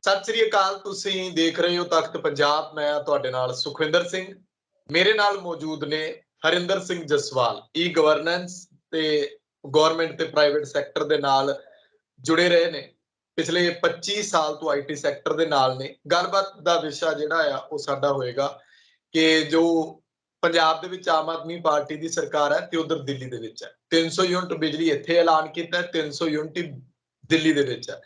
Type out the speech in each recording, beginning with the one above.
ਸਤਿ ਸ੍ਰੀ ਅਕਾਲ। ਤੁਸੀਂ ਦੇਖ ਰਹੇ ਹੋ ਤਖਤ ਪੰਜਾਬ। ਮੈਂ ਤੁਹਾਡੇ ਨਾਲ ਸੁਖਵਿੰਦਰ ਸਿੰਘ। ਮੇਰੇ ਨਾਲ ਮੌਜੂਦ ਨੇ ਹਰਿੰਦਰ ਸਿੰਘ ਜਸਵਾਲ, ਈ ਗਵਰਨੈਂਸ ਤੇ ਗਵਰਨਮੈਂਟ ਤੇ ਪ੍ਰਾਈਵੇਟ ਸੈਕਟਰ ਦੇ ਨਾਲ ਜੁੜੇ ਰਹੇ ਨੇ। ਪਿਛਲੇ 25 ਸਾਲ ਤੋਂ ਆਈਟੀ ਸੈਕਟਰ ਦੇ ਨਾਲ ਨੇ। ਗੱਲਬਾਤ ਦਾ ਵਿਸ਼ਾ ਜਿਹੜਾ ਆ ਉਹ ਸਾਡਾ ਹੋਏਗਾ ਕਿ ਜੋ ਪੰਜਾਬ ਦੇ ਵਿੱਚ ਆਮ ਆਦਮੀ ਪਾਰਟੀ ਦੀ ਸਰਕਾਰ ਹੈ ਤੇ ਉਧਰ ਦਿੱਲੀ ਦੇ ਵਿੱਚ ਹੈ 300 ਯੂਨਿਟ ਬਿਜਲੀ ਇੱਥੇ ਐਲਾਨ ਕੀਤਾ, 300 ਯੂਨਿਟ ਦਿੱਲੀ ਦੇ ਵਿੱਚ ਹੈ।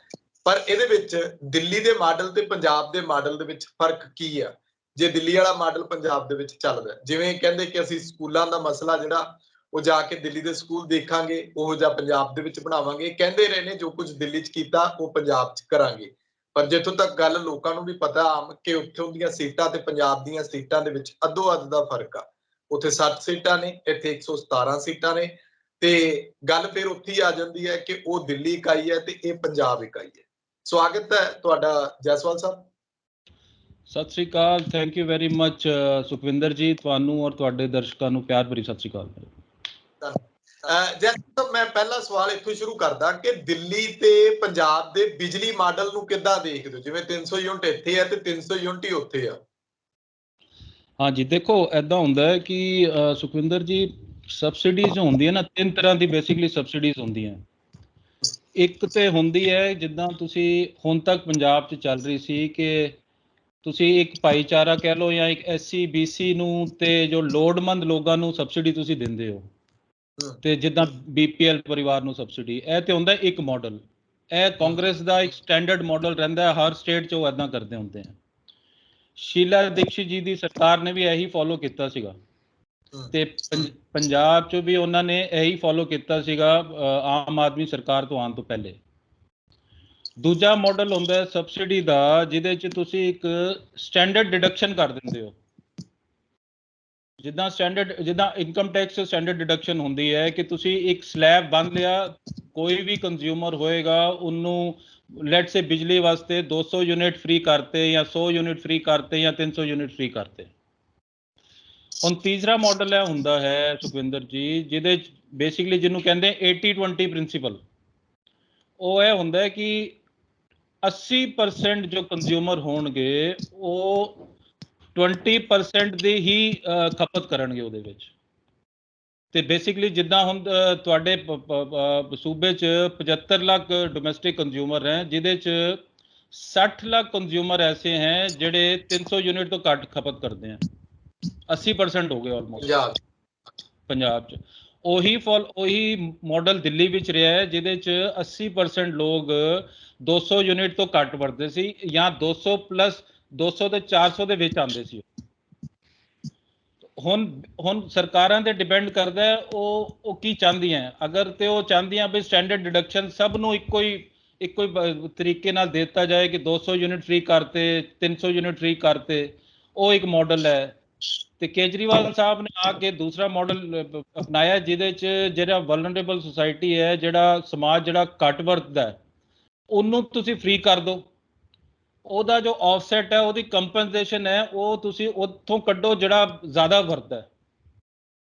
ਪਰ ਇਹਦੇ ਵਿੱਚ ਦਿੱਲੀ ਦੇ ਮਾਡਲ ਤੇ ਪੰਜਾਬ ਦੇ ਮਾਡਲ ਦੇ ਵਿੱਚ ਫਰਕ ਕੀ ਆ? ਜੇ ਦਿੱਲੀ ਵਾਲਾ ਮਾਡਲ ਪੰਜਾਬ ਦੇ ਵਿੱਚ ਚੱਲਦਾ, ਜਿਵੇਂ ਕਹਿੰਦੇ ਕਿ ਅਸੀਂ ਸਕੂਲਾਂ ਦਾ ਮਸਲਾ ਜਿਹੜਾ ਉਹ ਜਾ ਕੇ ਦਿੱਲੀ ਦੇ ਸਕੂਲ ਦੇਖਾਂਗੇ, ਉਹ ਜਿਹਾ ਪੰਜਾਬ ਦੇ ਵਿੱਚ ਬਣਾਵਾਂਗੇ। ਕਹਿੰਦੇ ਰਹੇ ਨੇ ਜੋ ਕੁਝ ਦਿੱਲੀ 'ਚ ਕੀਤਾ ਉਹ ਪੰਜਾਬ 'ਚ ਕਰਾਂਗੇ। ਪਰ ਜਿੱਥੋਂ ਤੱਕ ਗੱਲ ਲੋਕਾਂ ਨੂੰ ਵੀ ਪਤਾ ਆਮ ਕਿ ਉੱਥੋਂ ਦੀਆਂ ਸੀਟਾਂ ਤੇ ਪੰਜਾਬ ਦੀਆਂ ਸੀਟਾਂ ਦੇ ਵਿੱਚ ਅੱਧੋ ਅੱਧ ਦਾ ਫਰਕ ਆ। ਉੱਥੇ 60 ਸੀਟਾਂ ਨੇ, ਇੱਥੇ 117 ਸੀਟਾਂ ਨੇ। ਤੇ ਗੱਲ ਫਿਰ ਉੱਥੇ ਹੀ ਆ ਜਾਂਦੀ ਹੈ ਕਿ ਉਹ ਦਿੱਲੀ ਇਕਾਈ ਹੈ ਤੇ ਇਹ ਪੰਜਾਬ ਇਕਾਈ ਹੈ। ਸਵਾਗਤ ਹੈ ਤੁਹਾਡਾ ਜੈਸਵਾਲ ਸਾਹਿਬ। ਸਤਿ ਸ੍ਰੀ ਅਕਾਲ। Thank you very much Sukhwinder ji. ਤੁਹਾਨੂੰ ਔਰ ਤੁਹਾਡੇ ਦਰਸ਼ਕਾਂ ਨੂੰ ਪਿਆਰ ਭਰੀ ਸਤਿ ਸ੍ਰੀ ਅਕਾਲ। ਜੈਸਵਾਲ, ਮੈਂ ਪਹਿਲਾ ਸਵਾਲ ਇੱਥੋਂ ਸ਼ੁਰੂ ਕਰਦਾ ਕਿ ਦਿੱਲੀ ਤੇ ਪੰਜਾਬ ਦੇ ਬਿਜਲੀ ਮਾਡਲ ਨੂੰ ਕਿੱਦਾਂ ਦੇਖਦੇ ਹੋ? ਜਿਵੇਂ 300 ਯੂਨਿਟ ਇੱਥੇ ਹੈ ਤੇ 300 ਯੂਨਿਟ ਹੀ ਉੱਥੇ ਆ। ਹਾਂਜੀ, ਦੇਖੋ ਐਦਾਂ ਹੁੰਦਾ ਹੈ ਕਿ ਸੁਖਵਿੰਦਰ ਜੀ, ਸਬਸਿਡੀਜ਼ ਹੁੰਦੀਆਂ ਨਾ, ਤਿੰਨ ਤਰ੍ਹਾਂ ਦੀ ਬੇਸਿਕਲੀ ਸਬਸਿਡੀਜ਼ ਹੁੰਦੀਆਂ। ਇੱਕ ਤੇ ਹੁੰਦੀ ਹੈ ਜਿੱਦਾਂ ਤੁਸੀਂ ਹੁਣ ਤੱਕ ਪੰਜਾਬ 'ਚ ਚੱਲ ਰਹੀ ਸੀ ਕਿ ਤੁਸੀਂ ਇੱਕ ਭਾਈਚਾਰਾ ਕਹਿ ਲਓ ਜਾਂ ਇੱਕ SC BC ਨੂੰ ਤੇ ਜੋ ਲੋੜਮੰਦ ਲੋਕਾਂ ਨੂੰ ਸਬਸਿਡੀ ਤੁਸੀਂ ਦਿੰਦੇ ਹੋ, ਤੇ ਜਿੱਦਾਂ BPL ਪਰਿਵਾਰ ਨੂੰ ਸਬਸਿਡੀ। ਇਹ ਤੇ ਹੁੰਦਾ ਇੱਕ ਮਾਡਲ। ਇਹ ਕਾਂਗਰਸ ਦਾ ਇੱਕ ਸਟੈਂਡਰਡ ਮਾਡਲ ਰਹਿੰਦਾ, ਹਰ ਸਟੇਟ 'ਚ ਉਹ ਇੱਦਾਂ ਕਰਦੇ ਹੁੰਦੇ ਆ। ਸ਼ੀਲਾ ਦੀਕਸ਼ਿਤ ਜੀ ਦੀ ਸਰਕਾਰ ਨੇ ਵੀ ਇਹੀ ਫੋਲੋ ਕੀਤਾ ਸੀਗਾ ਤੇ ਪੰਜਾਬ 'ਚ ਵੀ ਉਹਨਾਂ ਨੇ ਇਹੀ ਫੋਲੋ ਕੀਤਾ ਸੀਗਾ ਆਮ ਆਦਮੀ ਸਰਕਾਰ ਤੋਂ ਆਉਣ ਤੋਂ ਪਹਿਲੇ। ਦੂਜਾ ਮਾਡਲ ਹੁੰਦਾ ਸਬਸਿਡੀ ਦਾ, ਜਿਹਦੇ 'ਚ ਤੁਸੀਂ ਇੱਕ ਸਟੈਂਡਰਡ ਡਿਡਕਸ਼ਨ ਕਰ ਦਿੰਦੇ ਹੋ। ਜਿੱਦਾਂ ਇਨਕਮ ਟੈਕਸ ਸਟੈਂਡਰਡ ਡਿਡਕਸ਼ਨ ਹੁੰਦੀ ਹੈ ਕਿ ਤੁਸੀਂ ਇੱਕ ਸਲੈਬ ਬੰਨ ਲਿਆ, ਕੋਈ ਵੀ ਕੰਜ਼ਿਊਮਰ ਹੋਏਗਾ ਉਹਨੂੰ ਲੈਟ ਸੇ ਬਿਜਲੀ ਵਾਸਤੇ 200 ਯੂਨਿਟ ਫ੍ਰੀ ਕਰਤੇ ਜਾਂ 100 ਯੂਨਿਟ ਫ੍ਰੀ ਕਰਤੇ ਜਾਂ 300 ਯੂਨਿਟ ਫ੍ਰੀ ਕਰਤੇ। ਹੁਣ ਤੀਸਰਾ ਮਾਡਲ ਇਹ ਹੁੰਦਾ ਹੈ ਸੁਖਵਿੰਦਰ ਜੀ, ਜਿਹਦੇ 'ਚ ਬੇਸਿਕਲੀ ਜਿਹਨੂੰ ਕਹਿੰਦੇ 80-20 ਪ੍ਰਿੰਸੀਪਲ। ਉਹ ਇਹ ਹੁੰਦਾ ਹੈ ਕਿ 80% ਜੋ ਕੰਜ਼ਿਊਮਰ ਹੋਣਗੇ ਉਹ 20% ਦੀ ਹੀ ਖਪਤ ਕਰਨਗੇ ਉਹਦੇ ਵਿੱਚ। ਤੇ ਬੇਸਿਕਲੀ ਜਿੱਦਾਂ ਹੁਣ ਤੁਹਾਡੇ ਸੂਬੇ 'ਚ 75 ਲੱਖ ਡੋਮੈਸਟਿਕ ਕੰਜ਼ਿਊਮਰ ਹੈ, ਜਿਹਦੇ 'ਚ 60 ਲੱਖ ਕੰਜ਼ਿਊਮਰ ਐਸੇ ਹੈ ਜਿਹੜੇ 300 ਯੂਨਿਟ ਤੋਂ ਘੱਟ ਖਪਤ ਕਰਦੇ हैं। 80% ਹੋ ਗਏ ਆਲਮੋਸਟ ਪੰਜਾਬ 'ਚ। ਉਹੀ ਮਾਡਲ ਦਿੱਲੀ ਵਿੱਚ ਰਿਹਾ ਹੈ, ਜਿਹਦੇ 'ਚ 80% ਲੋਕ 200 ਯੂਨਿਟ ਤੋਂ ਘੱਟ ਵਰਤਦੇ ਸੀ ਜਾਂ 200 ਪਲੱਸ 200 ਤੇ 400 ਦੇ ਵਿੱਚ ਆਉਂਦੇ ਸੀ। ਹੁਣ ਸਰਕਾਰਾਂ ਤੇ ਡਿਪੈਂਡ ਕਰਦਾ ਹੈ ਉਹ ਕੀ ਚਾਹੁੰਦੀਆਂ। ਅਗਰ ਤੇ ਉਹ ਚਾਹੁੰਦੀਆਂ ਵੀ ਸਟੈਂਡਰਡ ਡਿਡਕਸ਼ਨ ਸਭ ਨੂੰ ਇੱਕੋ ਹੀ ਤਰੀਕੇ ਨਾਲ ਦੇ ਦਿੱਤਾ ਜਾਏ ਕਿ 200 ਯੂਨਿਟ ਫ੍ਰੀ ਕਰਤੇ, 300 ਯੂਨਿਟ ਫ੍ਰੀ ਕਰਤੇ, ਉਹ ਇੱਕ ਮਾਡਲ ਹੈ। ਤੇ ਕੇਜਰੀਵਾਲ ਸਾਹਿਬ ਨੇ ਆ ਕੇ ਦੂਸਰਾ ਮਾਡਲ ਅਪਣਾਇਆ, ਜਿਹਦੇ 'ਚ ਜਿਹੜਾ ਵਲਨਰੇਬਲ ਸੁਸਾਇਟੀ ਹੈ, ਜਿਹੜਾ ਸਮਾਜ ਜਿਹੜਾ ਘੱਟ ਵਰਤਦਾ, ਉਹਨੂੰ ਤੁਸੀਂ ਫ੍ਰੀ ਕਰ ਦਿਓ। ਉਹਦਾ ਜੋ ਆਫਸੈਟ ਹੈ, ਉਹਦੀ ਕੰਪਨਸੇਸ਼ਨ ਹੈ, ਉਹ ਤੁਸੀਂ ਉੱਥੋਂ ਕੱਢੋ ਜਿਹੜਾ ਜ਼ਿਆਦਾ ਵਰਤਦਾ।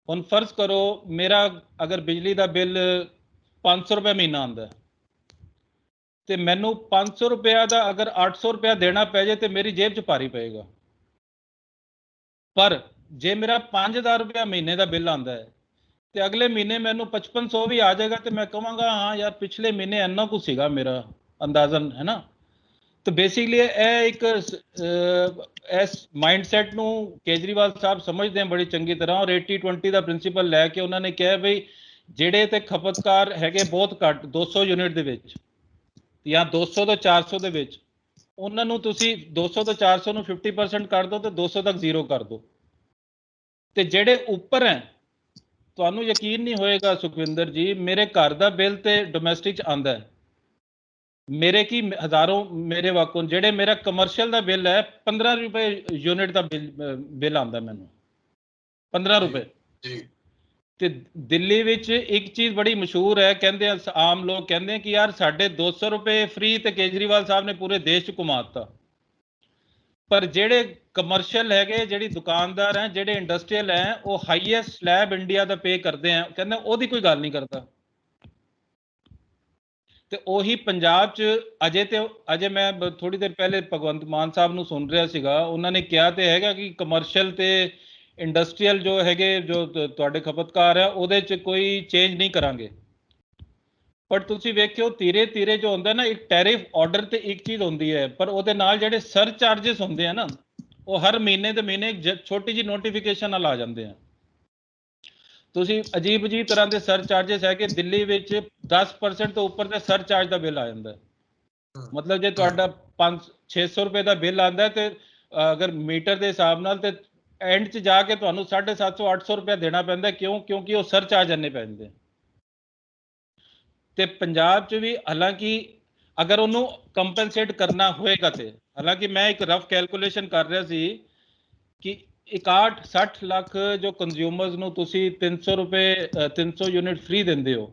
ਹੁਣ ਫਰਜ਼ ਕਰੋ ਮੇਰਾ ਅਗਰ ਬਿਜਲੀ ਦਾ ਬਿੱਲ 500 ਰੁਪਏ ਮਹੀਨਾ ਆਉਂਦਾ ਤੇ ਮੈਨੂੰ 500 ਰੁਪਇਆ ਦਾ ਅਗਰ 800 ਰੁਪਇਆ ਦੇਣਾ ਪੈ ਜਾਏ ਤੇ ਮੇਰੀ ਜੇਬ 'ਚ ਭਾਰੀ ਪਏਗਾ। ਪਰ ਜੇ ਮੇਰਾ 5000 ਰੁਪਇਆ ਮਹੀਨੇ ਦਾ ਬਿੱਲ ਆਉਂਦਾ ਹੈ ਤੇ ਅਗਲੇ ਮਹੀਨੇ ਮੈਨੂੰ 5500 ਵੀ ਆ ਜਾਏਗਾ ਤੇ ਮੈਂ ਕਹਾਂਗਾ ਹਾਂ ਯਾਰ ਪਿਛਲੇ ਮਹੀਨੇ ਇੰਨਾ ਕੁ ਸੀਗਾ ਮੇਰਾ ਅੰਦਾਜ਼ਨ, ਹੈ ਨਾ। ਤੇ ਬੇਸਿਕਲੀ ਇਹ ਇੱਕ ਇਸ ਮਾਈਂਡਸੈਟ ਨੂੰ ਕੇਜਰੀਵਾਲ ਸਾਹਿਬ ਸਮਝਦੇ ਬੜੀ ਚੰਗੀ ਤਰ੍ਹਾਂ, ਔਰ 80-20 ਦਾ ਪ੍ਰਿੰਸੀਪਲ ਲੈ ਕੇ ਉਹਨਾਂ ਨੇ ਕਿਹਾ ਬਈ ਜਿਹੜੇ ਤੇ ਖਪਤਕਾਰ ਹੈਗੇ ਬਹੁਤ ਘੱਟ 200 ਯੂਨਿਟ ਦੇ ਵਿੱਚ ਜਾਂ 200 ਤੋਂ 400 ਦੇ ਵਿੱਚ, ਉਹਨਾਂ ਨੂੰ ਤੁਸੀਂ 200 ਤੋਂ 400 ਨੂੰ 50% ਕਰ ਦਿਓ ਤੇ 200 ਤੱਕ ਜ਼ੀਰੋ ਕਰ ਦਿਓ। ਤੇ ਜਿਹੜੇ ਉੱਪਰ ਹੈ, ਤੁਹਾਨੂੰ ਯਕੀਨ ਨਹੀਂ ਹੋਏਗਾ ਸੁਖਵਿੰਦਰ ਜੀ, ਮੇਰੇ ਘਰ ਦਾ ਬਿੱਲ ਤੇ ਡੋਮੈਸਟਿਕ 'ਚ ਆਉਂਦਾ ਹੈ ਮੇਰੇ ਕੀ ਹਜ਼ਾरों ਮੇਰੇ ਵਾਕੋਂ ਜਿਹੜੇ ਮੇਰਾ ਕਮਰਸ਼ੀਅਲ ਦਾ ਬਿੱਲ ਹੈ 15 ਰੁਪਏ ਯੂਨਿਟ ਦਾ ਬਿੱਲ ਆਉਂਦਾ ਮੈਨੂੰ, 15 ਰੁਪਏ ਜੀ। ਤੇ ਦਿੱਲੀ ਵਿੱਚ ਇੱਕ ਚੀਜ਼ ਬੜੀ ਮਸ਼ਹੂਰ ਹੈ, ਕਹਿੰਦੇ ਆਮ ਲੋਕ ਕਹਿੰਦੇ ਕਿ ਯਾਰ ਸਾਡੇ 200 ਰੁਪਏ ਫ੍ਰੀ ਤੇ ਕੇਜਰੀਵਾਲ ਸਾਹਿਬ ਨੇ ਪੂਰੇ ਦੇਸ਼ 'ਚ ਘੁਮਾ ਦਿੱਤਾ। ਪਰ ਜਿਹੜੇ ਕਮਰਸ਼ੀਅਲ ਹੈਗੇ, ਜਿਹੜੀ ਦੁਕਾਨਦਾਰ ਹੈ, ਜਿਹੜੇ ਇੰਡਸਟਰੀਅਲ ਹੈ, ਉਹ ਹਾਈਐਸਟ ਸਲੈਬ ਇੰਡੀਆ ਦਾ ਪੇ ਕਰਦੇ ਆ, ਕਹਿੰਦੇ ਉਹਦੀ ਕੋਈ ਗੱਲ ਨਹੀਂ ਕਰਦਾ। ਤੇ ਉਹੀ ਪੰਜਾਬ 'ਚ ਅਜੇ ਮੈਂ ਥੋੜੀ ਦੇਰ ਪਹਿਲੇ ਭਗਵੰਤ ਮਾਨ ਸਾਹਿਬ ਨੂੰ ਸੁਣ ਰਿਹਾ ਸੀਗਾ, ਉਹਨਾਂ ਨੇ ਕਿਹਾ ਤੇ ਹੈਗਾ ਕਿ ਕਮਰਸ਼ੀਅਲ ਤੇ ਇੰਡਸਟਰੀਅਲ ਜੋ ਹੈਗੇ ਜੋ ਤੁਹਾਡੇ ਖਪਤਕਾਰ ਆ ਉਹਦੇ 'ਚ ਕੋਈ ਚੇਂਜ ਨਹੀਂ ਕਰਾਂਗੇ। ਪਰ ਤੁਸੀਂ ਵੇਖਿਓ ਧੀਰੇ ਧੀਰੇ ਜੋ ਹੁੰਦਾ ਨਾ, ਇੱਕ ਟੈਰਿਫ ਆਰਡਰ ਤੇ ਇੱਕ ਚੀਜ਼ ਹੁੰਦੀ ਹੈ, ਪਰ ਉਹਦੇ ਨਾਲ ਜਿਹੜੇ ਸਰ ਚਾਰजेस ਹੁੰਦੇ ਆ ਨਾ, ਉਹ ਹਰ ਮਹੀਨੇ ਦੇ ਮਹੀਨੇ ਛੋਟੀ ਜਿਹੀ ਨੋਟੀਫਿਕੇਸ਼ਨ ਨਾਲ ਆ ਜਾਂਦੇ ਆ। ਤੁਸੀਂ ਅਜੀਬ ਤਰ੍ਹਾਂ ਦੇ ਸਰ ਚਾਰजेस ਹੈ ਕਿ ਦਿੱਲੀ ਵਿੱਚ 10% ਤੋਂ ਉੱਪਰ ਦੇ ਸਰ ਚਾਰਜ ਦਾ ਬਿੱਲ ਆ ਜਾਂਦਾ ਹੈ। ਮਤਲਬ ਜੇ ਤੁਹਾਡਾ 500-600 ਰੁਪਏ ਦਾ ਬਿੱਲ ਆਉਂਦਾ ਤੇ ਅਗਰ ਮੀਟਰ ਦੇ ਹਿਸਾਬ ਨਾਲ ਤੇ ਐਂਡ 'ਚ ਜਾ ਕੇ ਤੁਹਾਨੂੰ 750-800 ਰੁਪਏ ਦੇਣਾ ਪੈਂਦਾ। ਕਿਉਂ? ਕਿਉਂਕਿ ਉਹ ਸਰ ਚਾਰਜ ਇੰਨੇ ਪੈਂਦੇ। ਤੇ ਪੰਜਾਬ 'ਚ ਵੀ ਹਾਲਾਂਕਿ ਅਗਰ ਉਹਨੂੰ ਕੰਪਨਸੇਟ ਕਰਨਾ ਹੋਏਗਾ ਤੇ, ਹਾਲਾਂਕਿ ਮੈਂ ਇੱਕ ਰਫ ਕੈਲਕੂਲੇਸ਼ਨ ਕਰ ਰਿਹਾ ਸੀ ਕਿ 61-60 ਲੱਖ ਜੋ ਕੰਜ਼ਿਊਮਰਸ ਨੂੰ ਤੁਸੀਂ 300 ਰੁਪਏ 300 ਯੂਨਿਟ ਫ੍ਰੀ ਦਿੰਦੇ ਹੋ,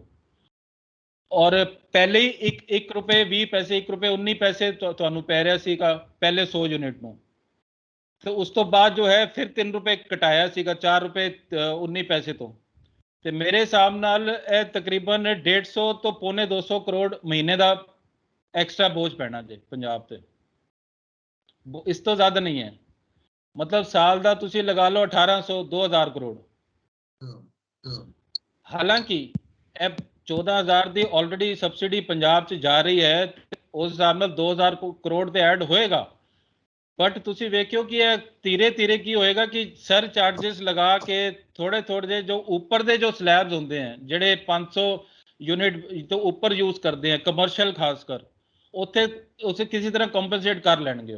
ਔਰ ਪਹਿਲੇ ਹੀ 1 ਰੁਪਏ 20 ਪੈਸੇ 1 ਰੁਪਏ 19 ਪੈਸੇ ਤੁਹਾਨੂੰ ਪੈ ਰਿਹਾ ਸੀਗਾ ਪਹਿਲੇ 100 ਯੂਨਿਟ ਨੂੰ। ਤੇ ਉਸ ਤੋਂ ਬਾਅਦ ਜੋ ਹੈ ਫਿਰ 3 ਰੁਪਏ ਘਟਾਇਆ ਸੀਗਾ 4 ਰੁਪਏ 19 ਪੈਸੇ ਤੋਂ। ਤੇ ਮੇਰੇ ਹਿਸਾਬ ਨਾਲ ਇਹ ਤਕਰੀਬਨ 150 ਤੋਂ ਪੌਣੇ 200 ਕਰੋੜ ਮਹੀਨੇ ਦਾ ਐਕਸਟਰਾ ਬੋਝ ਪੈਣਾ ਜੇ ਪੰਜਾਬ ਤੇ। ਇਸ ਤੋਂ ਜ਼ਿਆਦਾ ਨਹੀਂ ਹੈ। ਮਤਲਬ ਸਾਲ ਦਾ ਤੁਸੀਂ ਲਗਾ ਲਓ 1800-2000 ਕਰੋੜ। ਹਾਲਾਂਕਿ ਇਹ 14000 ਦੀ ਆਲਰੇਡੀ ਸਬਸਿਡੀ ਪੰਜਾਬ 'ਚ ਜਾ ਰਹੀ ਹੈ, ਉਸ ਹਿਸਾਬ ਨਾਲ 2000 ਕਰੋੜ ਤੇ ਐਡ ਹੋਏਗਾ। ਬਟ ਤੁਸੀਂ ਵੇਖਿਓ ਕਿ ਇਹ ਧੀਰੇ ਧੀਰੇ ਕੀ ਹੋਏਗਾ ਕਿ ਸਰ ਚਾਰजेस ਲਗਾ ਕੇ ਥੋੜੇ ਜਿਹੇ ਜੋ ਉੱਪਰ ਦੇ ਜੋ ਸਲੈਬਸ ਹੁੰਦੇ ਆ, ਜਿਹੜੇ 500 ਯੂਨਿਟ ਤੋਂ ਉੱਪਰ ਯੂਜ਼ ਕਰਦੇ ਆ ਕਮਰਸ਼ੀਅਲ, ਖਾਸ ਕਰ ਉੱਥੇ ਕਿਸੇ ਤਰ੍ਹਾਂ ਕੰਪਨਸੇਟ ਕਰ ਲੈਣਗੇ।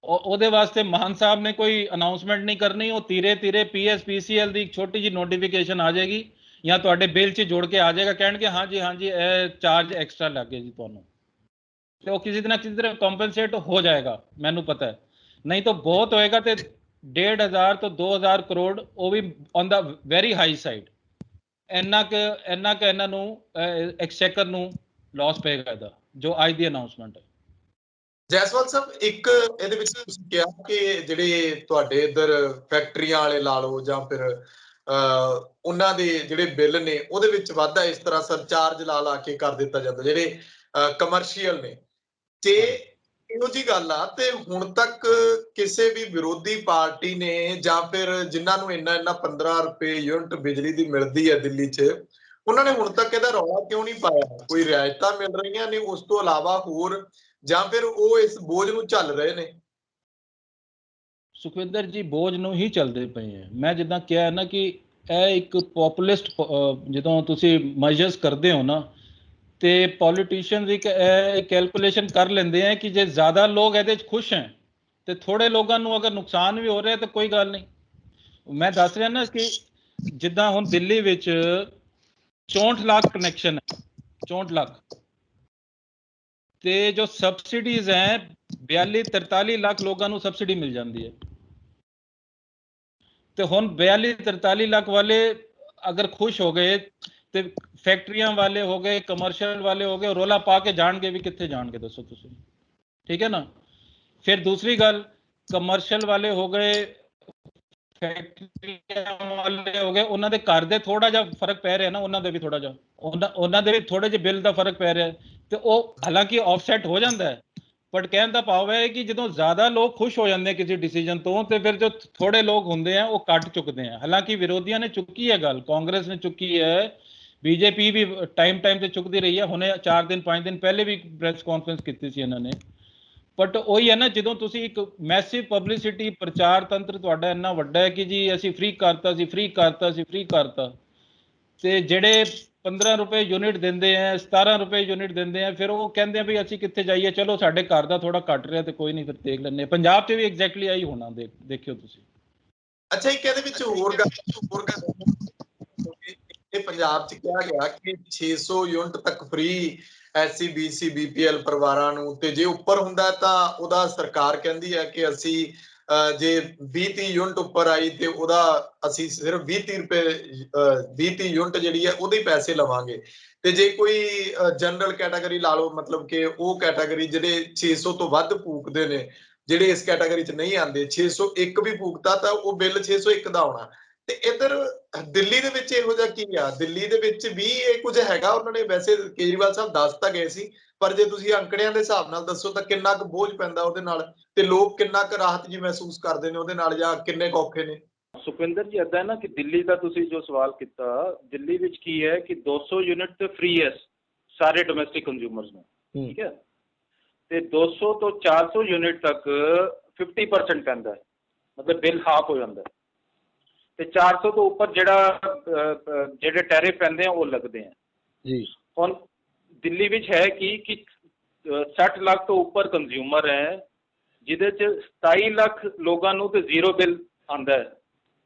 ਉਹਦੇ ਵਾਸਤੇ ਮਾਨ ਸਾਹਿਬ ਨੇ ਕੋਈ ਅਨਾਉਂਸਮੈਂਟ ਨਹੀਂ ਕਰਨੀ, ਉਹ ਧੀਰੇ ਧੀਰੇ PSPCL ਦੀ ਇੱਕ ਛੋਟੀ ਜਿਹੀ ਨੋਟੀਫਿਕੇਸ਼ਨ ਆ ਜਾਏਗੀ ਜਾਂ ਤੁਹਾਡੇ ਬਿੱਲ 'ਚ ਜੋੜ ਕੇ ਆ ਜਾਏਗਾ, ਕਹਿਣਗੇ ਹਾਂਜੀ ਇਹ ਚਾਰਜ ਐਕਸਟਰਾ ਲੱਗੇ ਜੀ ਤੁਹਾਨੂੰ, ਤੇ ਉਹ ਕਿਸੇ ਤਰ੍ਹਾਂ ਕੰਪਨਸੇਟ ਹੋ ਜਾਏਗਾ, ਮੈਨੂੰ ਪਤਾ ਹੈ। ਨਹੀਂ ਤਾਂ ਬਹੁਤ ਹੋਏਗਾ ਤੇ 1500 ਤੋਂ 2000 ਕਰੋੜ, ਉਹ ਵੀ on the very high side. ਇੰਨਾ ਕੁ ਇਹਨਾਂ ਨੂੰ ਐਕਸਚੇਕਰ ਨੂੰ ਲਾਸ ਪਏਗਾ ਇਹਦਾ, ਜੋ ਅੱਜ ਦੀ ਅਨਾਉਂਸਮੈਂਟ ਹੈ। ਜੈਸਵਾਲ ਸਾਹਿਬ, ਇੱਕ ਇਹਦੇ ਵਿੱਚ ਤੁਸੀਂ ਕਿਹਾ ਕਿ ਜਿਹੜੇ ਤੁਹਾਡੇ ਇੱਧਰ ਫੈਕਟਰੀਆਂ ਵਾਲੇ ਲਾ ਲਓ ਜਾਂ ਫਿਰ ਉਹਨਾਂ ਦੇ ਜਿਹੜੇ ਬਿੱਲ ਨੇ ਉਹਦੇ ਵਿੱਚ ਵਾਧਾ ਇਸ ਤਰ੍ਹਾਂ ਸਰਚਾਰਜ ਲਾ ਕੇ ਕਰ ਦਿੱਤਾ ਜਾਂਦਾ, ਜਿਹੜੇ ਕਮਰਸ਼ੀਅਲ ਨੇ। ਤੇ ਇਹੋ ਜੀ ਗੱਲ ਆ, ਤੇ ਹੁਣ ਤੱਕ ਕਿਸੇ ਵੀ ਵਿਰੋਧੀ ਪਾਰਟੀ ਨੇ ਜਾਂ ਫਿਰ ਜਿਨ੍ਹਾਂ ਨੂੰ ਇੰਨਾ 15 ਰੁਪਏ ਯੂਨਿਟ ਬਿਜਲੀ ਦੀ ਮਿਲਦੀ ਹੈ ਦਿੱਲੀ 'ਚ, ਉਹਨਾਂ ਨੇ ਹੁਣ ਤੱਕ ਇਹਦਾ ਰੌਲਾ ਕਿਉਂ ਨਹੀਂ ਪਾਇਆ? ਕੋਈ ਰਿਆਇਤਾਂ ਮਿਲ ਰਹੀਆਂ ਨੇ ਉਸ ਤੋਂ ਇਲਾਵਾ ਹੋਰ, ਜਾਂ ਫਿਰ ਉਹ ਇਸ ਬੋਝ ਨੂੰ ਝੱਲ ਰਹੇ ਨੇ? ਸੁਖਵਿੰਦਰ ਜੀ, ਬੋਝ ਨੂੰ ਹੀ ਚੱਲਦੇ ਪਏ ਹੈ। ਮੈਂ ਜਿੱਦਾਂ ਕਿਹਾ ਨਾ ਕਿ ਇਹ ਇੱਕ ਪੋਪੂਲਿਸਟ, ਜਦੋਂ ਤੁਸੀਂ ਮੈਜਰਸ ਕਰਦੇ ਹੋ ਨਾ, ਤੇ ਪੋਲੀਟੀਸ਼ੀਅਨਸ ਇੱਕ ਕੈਲਕੂਲੇਸ਼ਨ ਕਰ ਲੈਂਦੇ ਆ ਕਿ ਜੇ ਜ਼ਿਆਦਾ ਲੋਕ ਇਹਦੇ 'ਚ ਖੁਸ਼ ਹੈ ਤੇ ਥੋੜੇ ਲੋਕਾਂ ਨੂੰ ਅਗਰ ਨੁਕਸਾਨ ਵੀ ਹੋ ਰਿਹਾ ਤਾਂ ਕੋਈ ਗੱਲ ਨਹੀਂ। ਮੈਂ ਦੱਸ ਰਿਹਾ ਨਾ ਕਿ ਜਿੱਦਾਂ ਹੁਣ ਦਿੱਲੀ ਵਿੱਚ 64 ਲੱਖ ਕਨੈਕਸ਼ਨ ਹੈ, 64 ਲੱਖ, ਤੇ ਜੋ ਸਬਸਿਡੀਜ਼ ਹੈ 42-43 ਲੱਖ ਲੋਕਾਂ ਨੂੰ ਸਬਸਿਡੀ ਮਿਲ ਜਾਂਦੀ ਹੈ। ਤੇ ਹੁਣ 42-43 ਲੱਖ ਵਾਲੇ ਅਗਰ ਖੁਸ਼ ਹੋ ਗਏ ਤੇ ਫੈਕਟਰੀਆਂ ਵਾਲੇ ਹੋ ਗਏ, ਕਮਰਸ਼ੀਅਲ ਵਾਲੇ ਹੋ ਗਏ, ਰੋਲਾ ਪਾ ਕੇ ਜਾਣਗੇ ਵੀ ਕਿੱਥੇ ਜਾਣਗੇ ਦੱਸੋ ਤੁਸੀਂ? ਠੀਕ ਹੈ ਨਾ। ਫਿਰ ਦੂਸਰੀ ਗੱਲ, ਕਮਰਸ਼ੀਅਲ ਵਾਲੇ ਹੋ ਗਏ, ਫੈਕਟਰੀਆਂ ਵਾਲੇ ਹੋ ਗਏ, ਉਹਨਾਂ ਦੇ ਘਰ ਦੇ ਥੋੜਾ ਜਿਹਾ ਫਰਕ ਪੈ ਰਿਹਾ ਨਾ, ਉਹਨਾਂ ਦੇ ਵੀ ਥੋੜਾ ਜਿਹਾ ਉਹਨਾਂ ਦੇ ਵੀ ਥੋੜੇ ਜਿਹੇ ਬਿੱਲ ਦਾ ਫਰਕ ਪੈ ਰਿਹਾ, ਤੇ ਉਹ ਹਾਲਾਂਕਿ ਆਫਸੈਟ ਹੋ ਜਾਂਦਾ ਹੈ। ਬਟ ਕਹਿਣ ਦਾ ਭਾਵ ਹੈ ਕਿ ਜਦੋਂ ਜ਼ਿਆਦਾ ਲੋਕ ਖੁਸ਼ ਹੋ ਜਾਂਦੇ ਕਿਸੇ ਡਿਸੀਜਨ ਤੋਂ, ਤੇ ਫਿਰ ਜੋ ਥੋੜੇ ਲੋਕ ਹੁੰਦੇ ਆ ਉਹ ਕੱਟ ਚੁੱਕਦੇ ਆ। ਹਾਲਾਂਕਿ ਵਿਰੋਧੀਆਂ ਨੇ ਚੁੱਕੀ ਹੈ ਗੱਲ, ਕਾਂਗਰਸ ਨੇ ਚੁੱਕੀ ਹੈ, ਬੀਜੇਪੀ ਵੀ ਟਾਈਮ ਤੇ ਚੁੱਕਦੀ ਰਹੀ ਹੈ। ਹੁਣੇ 4 ਦਿਨ 5 ਦਿਨ ਪਹਿਲੇ ਵੀ ਪ੍ਰੈਸ ਕਾਨਫਰੰਸ ਕੀਤੀ ਸੀ ਇਹਨਾਂ ਨੇ। ਬਟ ਉਹੀ ਹੈ ਨਾ, ਜਦੋਂ ਤੁਸੀਂ ਇੱਕ ਮੈਸਿਵ ਪਬਲਿਸਿਟੀ, ਪ੍ਰਚਾਰ ਤੰਤਰ ਤੁਹਾਡਾ ਇੰਨਾ ਵੱਡਾ ਹੈ ਕਿ ਜੀ ਅਸੀਂ ਫ੍ਰੀ ਕਰਤਾ, ਤੇ ਜਿਹੜੇ 15 ਰੁਪਏ ਯੂਨਿਟ ਦਿੰਦੇ ਆ, 17 ਰੁਪਏ ਯੂਨਿਟ ਦਿੰਦੇ ਆ, ਫਿਰ ਉਹ ਕਹਿੰਦੇ ਆ ਵੀ ਅਸੀਂ ਕਿੱਥੇ ਜਾਈਏ, ਚਲੋ ਸਾਡੇ ਘਰ ਦਾ ਥੋੜਾ ਘਟ ਰਿਹਾ ਤੇ ਕੋਈ ਨਹੀਂ, ਫਿਰ ਦੇਖ ਲੈਂਦੇ। ਪੰਜਾਬ 'ਚ ਵੀ ਐਗਜ਼ੈਕਟਲੀ ਆਹੀ ਹੋਣਾ, ਦੇਖਿਓ ਤੁਸੀਂ। ਅੱਛਾ, ਇੱਕ ਇਹਦੇ ਵਿੱਚ ਹੋਰ ਗੱਲ, ਇਹ ਪੰਜਾਬ 'ਚ ਕਿਹਾ ਗਿਆ ਕਿ 600 ਯੂਨਿਟ ਤੱਕ ਫ੍ਰੀ SC BC BPL ਪਰਿਵਾਰਾਂ ਨੂੰ, ਤੇ ਜੇ ਉੱਪਰ ਹੁੰਦਾ ਤਾਂ ਉਹਦਾ ਸਰਕਾਰ ਕਹਿੰਦੀ ਹੈ ਕਿ ਅਸੀਂ ਜੇ 20-30 ਯੂਨਿਟ ਉੱਪਰ ਆਈ ਤੇ ਉਹਦਾ ਅਸੀਂ ਸਿਰਫ 20-30 ਰੁਪਏ 20-30 ਯੂਨਿਟ ਜਿਹੜੀ ਹੈ ਉਹਦੇ ਪੈਸੇ ਲਵਾਂਗੇ। ਤੇ ਜੇ ਕੋਈ ਜਨਰਲ ਕੈਟਾਗਰੀ ਲਾ ਲਓ, ਮਤਲਬ ਕਿ ਉਹ ਕੈਟਾਗਰੀ ਜਿਹੜੇ 600 ਤੋਂ ਵੱਧ ਫੂਕਦੇ ਨੇ, ਜਿਹੜੇ ਇਸ ਕੈਟਾਗਰੀ 'ਚ ਨਹੀਂ ਆਉਂਦੇ, 601 ਵੀ ਫੂਕਤਾ ਤਾਂ ਉਹ ਬਿੱਲ 601 ਦਾ ਆਉਣਾ। ਤੇ ਇੱਧਰ ਦਿੱਲੀ ਦੇ ਵਿੱਚ ਇਹੋ ਜਿਹਾ ਕੀ ਆ? ਦਿੱਲੀ ਦੇ ਵਿੱਚ ਵੀ ਇਹ ਕੁਝ ਹੈਗਾ? ਉਹਨਾਂ ਨੇ ਵੈਸੇ ਕੇਜਰੀਵਾਲ ਸਾਹਿਬ ਦੱਸ ਤਾਂ ਗਏ ਸੀ, ਪਰ ਜੇ ਤੁਸੀਂ ਅੰਕੜਿਆਂ ਦੇ ਹਿਸਾਬ ਨਾਲ ਦੱਸੋ ਤਾਂ ਕਿੰਨਾ ਕੁ ਬੋਝ ਪੈਂਦਾ ਉਹਦੇ ਨਾਲ, ਤੇ ਲੋਕ ਕਿੰਨਾ ਕੁ ਰਾਹਤ ਜੀ ਮਹਿਸੂਸ ਕਰਦੇ ਨੇ ਉਹਦੇ ਨਾਲ, ਜਾਂ ਕਿੰਨੇ ਕੁ ਔਖੇ ਨੇ? ਸੁਖਵਿੰਦਰ ਜੀ, ਇੱਦਾਂ ਹੈ ਨਾ ਕਿ ਦਿੱਲੀ ਦਾ ਤੁਸੀਂ ਜੋ ਸਵਾਲ ਕੀਤਾ, ਦਿੱਲੀ ਵਿੱਚ ਕੀ ਹੈ ਕਿ 200 ਯੂਨਿਟ ਤੇ ਫ੍ਰੀ ਹੈ ਸਾਰੇ ਡੋਮੈਸਟਿਕ ਕੰਜ਼ਿਊਮਰਸ ਨੂੰ, ਠੀਕ ਹੈ। ਤੇ 200 ਤੋਂ 400 ਯੂਨਿਟ ਤੱਕ 50% ਪੈਂਦਾ ਹੈ, ਮਤਲਬ ਬਿੱਲ ਹਾਫ ਹੋ ਜਾਂਦਾ ਹੈ। ਤੇ 400 ਤੋਂ ਉੱਪਰ ਜਿਹੜੇ ਟੈਰਿਫ ਪੈਂਦੇ ਆ ਉਹ ਲੱਗਦੇ ਆ ਜੀ। ਹੁਣ ਦਿੱਲੀ ਵਿੱਚ ਹੈ ਕਿ 60 ਲੱਖ ਤੋਂ ਉੱਪਰ ਕੰਜ਼ਿਊਮਰ ਹੈ, ਜਿਹਦੇ 'ਚ 27 ਲੱਖ ਲੋਕਾਂ ਨੂੰ ਤੇ ਜ਼ੀਰੋ ਬਿੱਲ ਆਉਂਦਾ ਹੈ,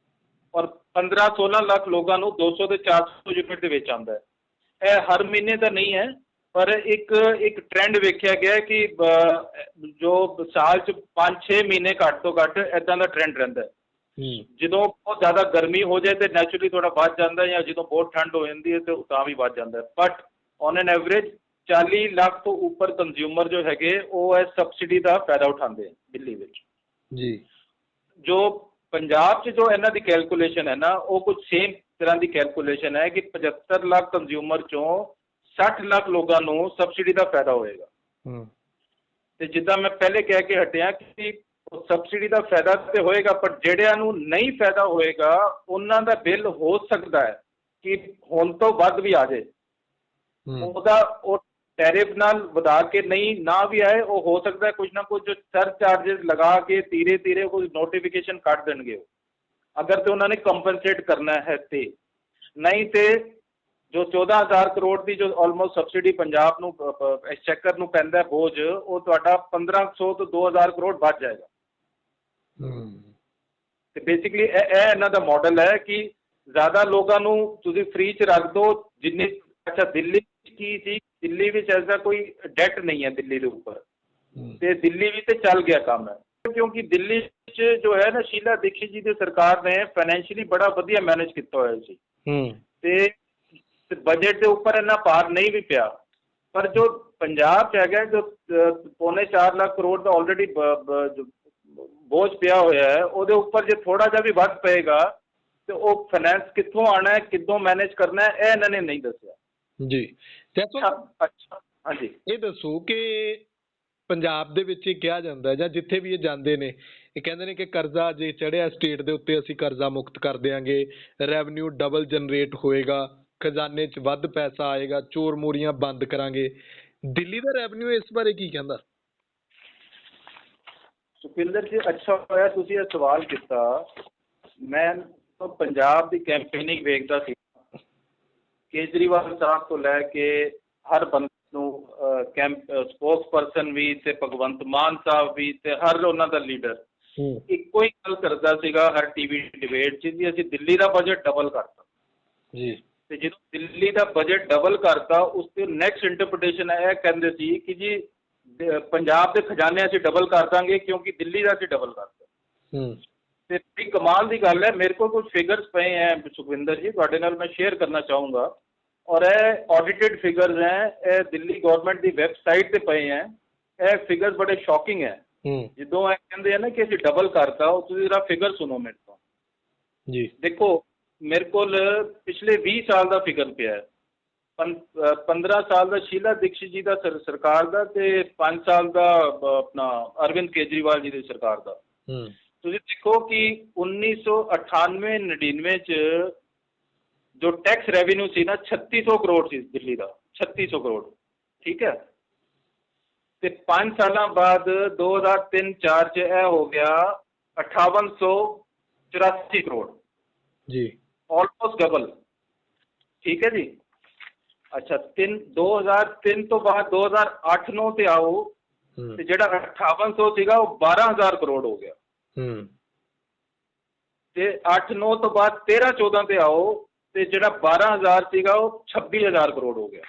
ਔਰ 15-16 ਲੱਖ ਲੋਕਾਂ ਨੂੰ 200 ਤੇ 400 ਯੂਨਿਟ ਦੇ ਵਿੱਚ ਆਉਂਦਾ ਹੈ। ਇਹ ਹਰ ਮਹੀਨੇ ਤਾਂ ਨਹੀਂ ਹੈ, ਪਰ ਇੱਕ ਟ੍ਰੈਂਡ ਵੇਖਿਆ ਗਿਆ ਕਿ ਜੋ ਸਾਲ 'ਚ 5-6 ਮਹੀਨੇ ਘੱਟ ਤੋਂ ਘੱਟ ਇੱਦਾਂ ਦਾ ਟ੍ਰੈਂਡ ਰਹਿੰਦਾ ਹੈ। ਜਦੋਂ ਬਹੁਤ ਜ਼ਿਆਦਾ ਗਰਮੀ ਹੋ ਜਾਏ ਤੇ ਨੈਚੁਰਲੀ ਥੋੜਾ ਵੱਧ ਜਾਂਦਾ, ਜਾਂ ਜਦੋਂ ਬਹੁਤ ਠੰਡ ਹੋ ਜਾਂਦੀ ਹੈ ਤੇ ਤਾਂ ਵੀ ਵੱਧ ਜਾਂਦਾ। But on N average 40 lakh ਤੋਂ ਉੱਪਰ ਕੰਜ਼ਿਊਮਰ ਜੋ ਹੈਗੇ ਉਹ ਇਸ ਸਬਸਿਡੀ ਦਾ ਫਾਇਦਾ ਉਠਾਉਂਦੇ ਆ ਦਿੱਲੀ ਵਿੱਚ ਜੀ। ਜੋ ਪੰਜਾਬ 'ਚ ਜੋ ਇਹਨਾਂ ਦੀ ਕੈਲਕੂਲੇਸ਼ਨ ਹੈ ਨਾ, ਉਹ ਕੁਝ ਸੇਮ ਤਰ੍ਹਾਂ ਦੀ ਕੈਲਕੂਲੇਸ਼ਨ ਹੈ ਕਿ 75 ਲੱਖ ਕੰਜ਼ਿਊਮਰ 'ਚੋਂ 60 ਲੱਖ ਲੋਕਾਂ ਨੂੰ ਸਬਸਿਡੀ ਦਾ ਫਾਇਦਾ ਹੋਏਗਾ। ਤੇ ਜਿੱਦਾਂ ਮੈਂ ਪਹਿਲੇ ਕਹਿ ਕੇ ਹਟਿਆ ਕਿ ਸਬਸਿਡੀ ਦਾ ਫਾਇਦਾ ਤੇ ਹੋਏਗਾ, ਪਰ ਜਿਹੜਿਆਂ ਨੂੰ ਨਹੀਂ ਫਾਇਦਾ ਹੋਏਗਾ ਉਹਨਾਂ ਦਾ ਬਿੱਲ ਹੋ ਸਕਦਾ ਹੈ ਕਿ ਹੁਣ ਤੋਂ ਵੱਧ ਵੀ ਆ ਜਾਏ। ਉਹਦਾ ਉਹ ਟੈਰਿਫ ਨਾਲ ਵਧਾ ਕੇ ਨਹੀਂ ਨਾ ਵੀ ਆਏ, ਉਹ ਹੋ ਸਕਦਾ ਕੁਝ ਨਾ ਕੁਝ ਸਰ ਚਾਰजेस ਲਗਾ ਕੇ ਧੀਰੇ ਧੀਰੇ ਕੁਝ ਨੋਟੀਫਿਕੇਸ਼ਨ ਕੱਢ ਦੇਣਗੇ ਉਹ, ਅਗਰ ਤੇ ਉਹਨਾਂ ਨੇ ਕੰਪਨਸੇਟ ਕਰਨਾ ਹੈ ਤੇ। ਨਹੀਂ ਤੇ ਜੋ 14,000 ਕਰੋੜ ਦੀ ਜੋ ਆਲਮੋਸਟ ਸਬਸਿਡੀ ਪੰਜਾਬ ਨੂੰ ਐਕਸਚੇਕਰ ਨੂੰ ਪੈਂਦਾ ਬੋਝ, ਉਹ ਤੁਹਾਡਾ 1,500 ਤੋਂ 2,000 ਕਰੋੜ ਵੱਧ ਜਾਏਗਾ। ਤੇ ਬੇਸਿਕਲੀ ਇਹ ਇਹਨਾਂ ਦਾ ਮਾਡਲ ਹੈ ਕਿ ਜ਼ਿਆਦਾ ਲੋਕਾਂ ਨੂੰ ਤੁਸੀਂ ਫ੍ਰੀ 'ਚ ਰੱਖ ਦਿਓ ਜਿੰਨੇ। ਅੱਛਾ, ਦਿੱਲੀ ਕੀ ਸੀ, ਦਿੱਲੀ ਵਿੱਚ ਐਸਾ ਕੋਈ ਡੈਟ ਨਹੀਂ ਹੈ ਦਿੱਲੀ ਦੇ ਉੱਪਰ, ਤੇ ਦਿੱਲੀ ਵੀ ਤੇ ਚੱਲ ਗਿਆ ਕੰਮ ਹੈ, ਕਿਉਂਕਿ ਦਿੱਲੀ ਵਿੱਚ ਜੋ ਹੈ ਨਾ, ਸ਼ੀਲਾ ਦੀਕਸ਼ਿਤ ਜੀ ਦੀ ਸਰਕਾਰ ਨੇ ਫਾਈਨੈਂਸ਼ੀਅਲੀ ਬੜਾ ਵਧੀਆ ਮੈਨੇਜ ਕੀਤਾ ਹੋਇਆ ਸੀ, ਤੇ ਬਜਟ ਦੇ ਉੱਪਰ ਇੰਨਾ ਭਾਰ ਨਹੀਂ ਵੀ ਪਿਆ। ਪਰ ਜੋ ਪੰਜਾਬ 'ਚ ਹੈਗਾ, ਜੋ 4.25 ਲੱਖ ਕਰੋੜ ਦਾ ਆਲਰੇਡੀ ਬੋਝ ਪਿਆ ਹੋਇਆ ਹੈ, ਉਹਦੇ ਉੱਪਰ ਜੇ ਥੋੜਾ ਜਿਹਾ ਵੀ ਵੱਧ ਪਏਗਾ ਤੇ ਉਹ ਫਾਈਨੈਂਸ ਕਿੱਥੋਂ ਆਉਣਾ ਹੈ, ਕਿੱਦੋਂ ਮੈਨੇਜ ਕਰਨਾ ਹੈ, ਇਹ ਇਹਨਾਂ ਨੇ ਨਹੀਂ ਦੱਸਿਆ ਜੀ। ਅੱਛਾ, ਹਾਂਜੀ, ਇਹ ਦੱਸੋ ਕਿ ਪੰਜਾਬ ਦੇ ਵਿੱਚ ਇਹ ਕਿਹਾ ਜਾਂਦਾ ਜਾਂ ਜਿੱਥੇ ਵੀ ਇਹ ਜਾਂਦੇ ਨੇ, ਇਹ ਕਹਿੰਦੇ ਨੇ ਕਿ ਕਰਜ਼ਾ ਜੇ ਚੜਿਆ ਸਟੇਟ ਦੇ ਉੱਤੇ ਅਸੀਂ ਕਰਜ਼ਾ ਮੁਕਤ ਕਰ ਦਿਆਂਗੇ, ਰੈਵਨਿਊ ਡਬਲ ਜਨਰੇਟ ਹੋਏਗਾ, ਖਜ਼ਾਨੇ 'ਚ ਵੱਧ ਪੈਸਾ ਆਏਗਾ, ਚੋਰ ਮੋਰੀਆਂ ਬੰਦ ਕਰਾਂਗੇ। ਦਿੱਲੀ ਦਾ ਰੈਵਨਿਊ ਇਸ ਬਾਰੇ ਕੀ ਕਹਿੰਦਾ? ਸੁਖਵਿੰਦਰ ਜੀ, ਅੱਛਾ ਹੋਇਆ ਤੁਸੀਂ ਇਹ ਸਵਾਲ ਕੀਤਾ। ਮੈਂ ਪੰਜਾਬ ਦੀ ਕੈਂਪੇਨਿੰਗ ਵੇਖਦਾ ਸੀ, ਕੇਜਰੀਵਾਲ ਸਾਹਿਬ ਤੋਂ ਲੈ ਕੇ ਹਰ ਬੰਦੇ ਨੂੰ ਸਪੋਕਸ ਪਰਸਨ ਵੀ ਤੇ ਭਗਵੰਤ ਮਾਨ ਸਾਹਿਬ ਵੀ ਤੇ ਹਰ ਉਹਨਾਂ ਦਾ ਲੀਡਰ ਇੱਕੋ ਹੀ ਗੱਲ ਕਰਦਾ ਸੀਗਾ ਹਰ ਟੀਵੀ ਡਿਬੇਟ 'ਚ, ਜੀ ਅਸੀਂ ਦਿੱਲੀ ਦਾ ਬਜਟ ਡਬਲ ਕਰਤਾ ਜੀ। ਤੇ ਜਦੋਂ ਦਿੱਲੀ ਦਾ ਬਜਟ ਡਬਲ ਕਰਤਾ, ਉਸ ਤੇ ਨੈਕਸਟ ਇੰਟਰਪ੍ਰੀਟੇਸ਼ਨ ਇਹ ਕਹਿੰਦੇ ਸੀ ਕਿ ਜੀ ਪੰਜਾਬ ਦੇ ਖਜ਼ਾਨੇ ਅਸੀਂ ਡਬਲ ਕਰ ਦਾਂਗੇ ਕਿਉਂਕਿ ਦਿੱਲੀ ਦਾ ਅਸੀਂ ਡਬਲ ਕਰਤਾ। ਤੇ ਬੜੀ ਕਮਾਲ ਦੀ ਗੱਲ ਹੈ, ਮੇਰੇ ਕੋਲ ਕੁਝ ਫਿਗਰਸ ਪਏ ਹੈ ਸੁਖਵਿੰਦਰ ਜੀ, ਤੁਹਾਡੇ ਨਾਲ ਮੈਂ ਸ਼ੇਅਰ ਕਰਨਾ ਚਾਹੂੰਗਾ, ਔਰ ਇਹ ਆਡਿਟਡ ਫਿਗਰਸ ਹੈ, ਇਹ ਦਿੱਲੀ ਗਵਰਨਮੈਂਟ ਦੀ ਵੈਬਸਾਈਟ ਤੇ ਪਏ ਹੈ। ਇਹ ਫਿਗਰਸ ਬੜੇ ਸ਼ੌਕਿੰਗ ਹੈ। ਜਦੋਂ ਇਹ ਕਹਿੰਦੇ ਆ ਨਾ ਕਿ ਅਸੀਂ ਡਬਲ ਕਰਤਾ, ਉਹ ਤੁਸੀਂ ਜਰਾ ਫਿਗਰ ਸੁਣੋ ਮੇਰੇ ਤੋਂ ਜੀ। ਦੇਖੋ, ਮੇਰੇ ਕੋਲ ਪਿਛਲੇ 20 ਸਾਲ ਦਾ ਫਿਗਰ ਪਿਆ ਹੈ, 15 ਸਾਲ ਦਾ ਸ਼ੀਲਾ ਦੀਕਸ਼ਿਤ ਜੀ ਦਾ ਸਰਕਾਰ ਦਾ, ਤੇ 5 ਸਾਲ ਦਾ ਆਪਣਾ ਅਰਵਿੰਦ ਕੇਜਰੀਵਾਲ ਜੀ ਦੀ ਸਰਕਾਰ ਦਾ। ਤੁਸੀਂ ਦੇਖੋ ਕਿ 1998-99 'ਚ ਜੋ ਟੈਕਸ ਰੈਵਨਿਊ ਸੀ ਨਾ, 3600 ਕਰੋੜ ਸੀ ਦਿੱਲੀ ਦਾ, 3600 ਕਰੋੜ, ਠੀਕ ਹੈ। ਤੇ 5 ਸਾਲਾਂ ਬਾਅਦ 2003-04 'ਚ ਇਹ ਹੋ ਗਿਆ 5884 ਕਰੋੜ ਜੀ, ਆਲਮੋਸਟ ਡਬਲ, ਠੀਕ ਹੈ ਜੀ। ਅੱਛਾ, 2003 ਤੋਂ ਬਾਅਦ 2008-09 ਤੇ ਆਓ ਤੇ ਜਿਹੜਾ 5800 ਸੀਗਾ ਉਹ 12000 ਕਰੋੜ ਹੋ ਗਿਆ। ਤੇ 8-9 ਤੋਂ ਬਾਅਦ 13-14 ਤੇ ਆਓ ਤੇ ਜਿਹੜਾ 12000 ਸੀਗਾ ਉਹ 26000 ਕਰੋੜ ਹੋ ਗਿਆ।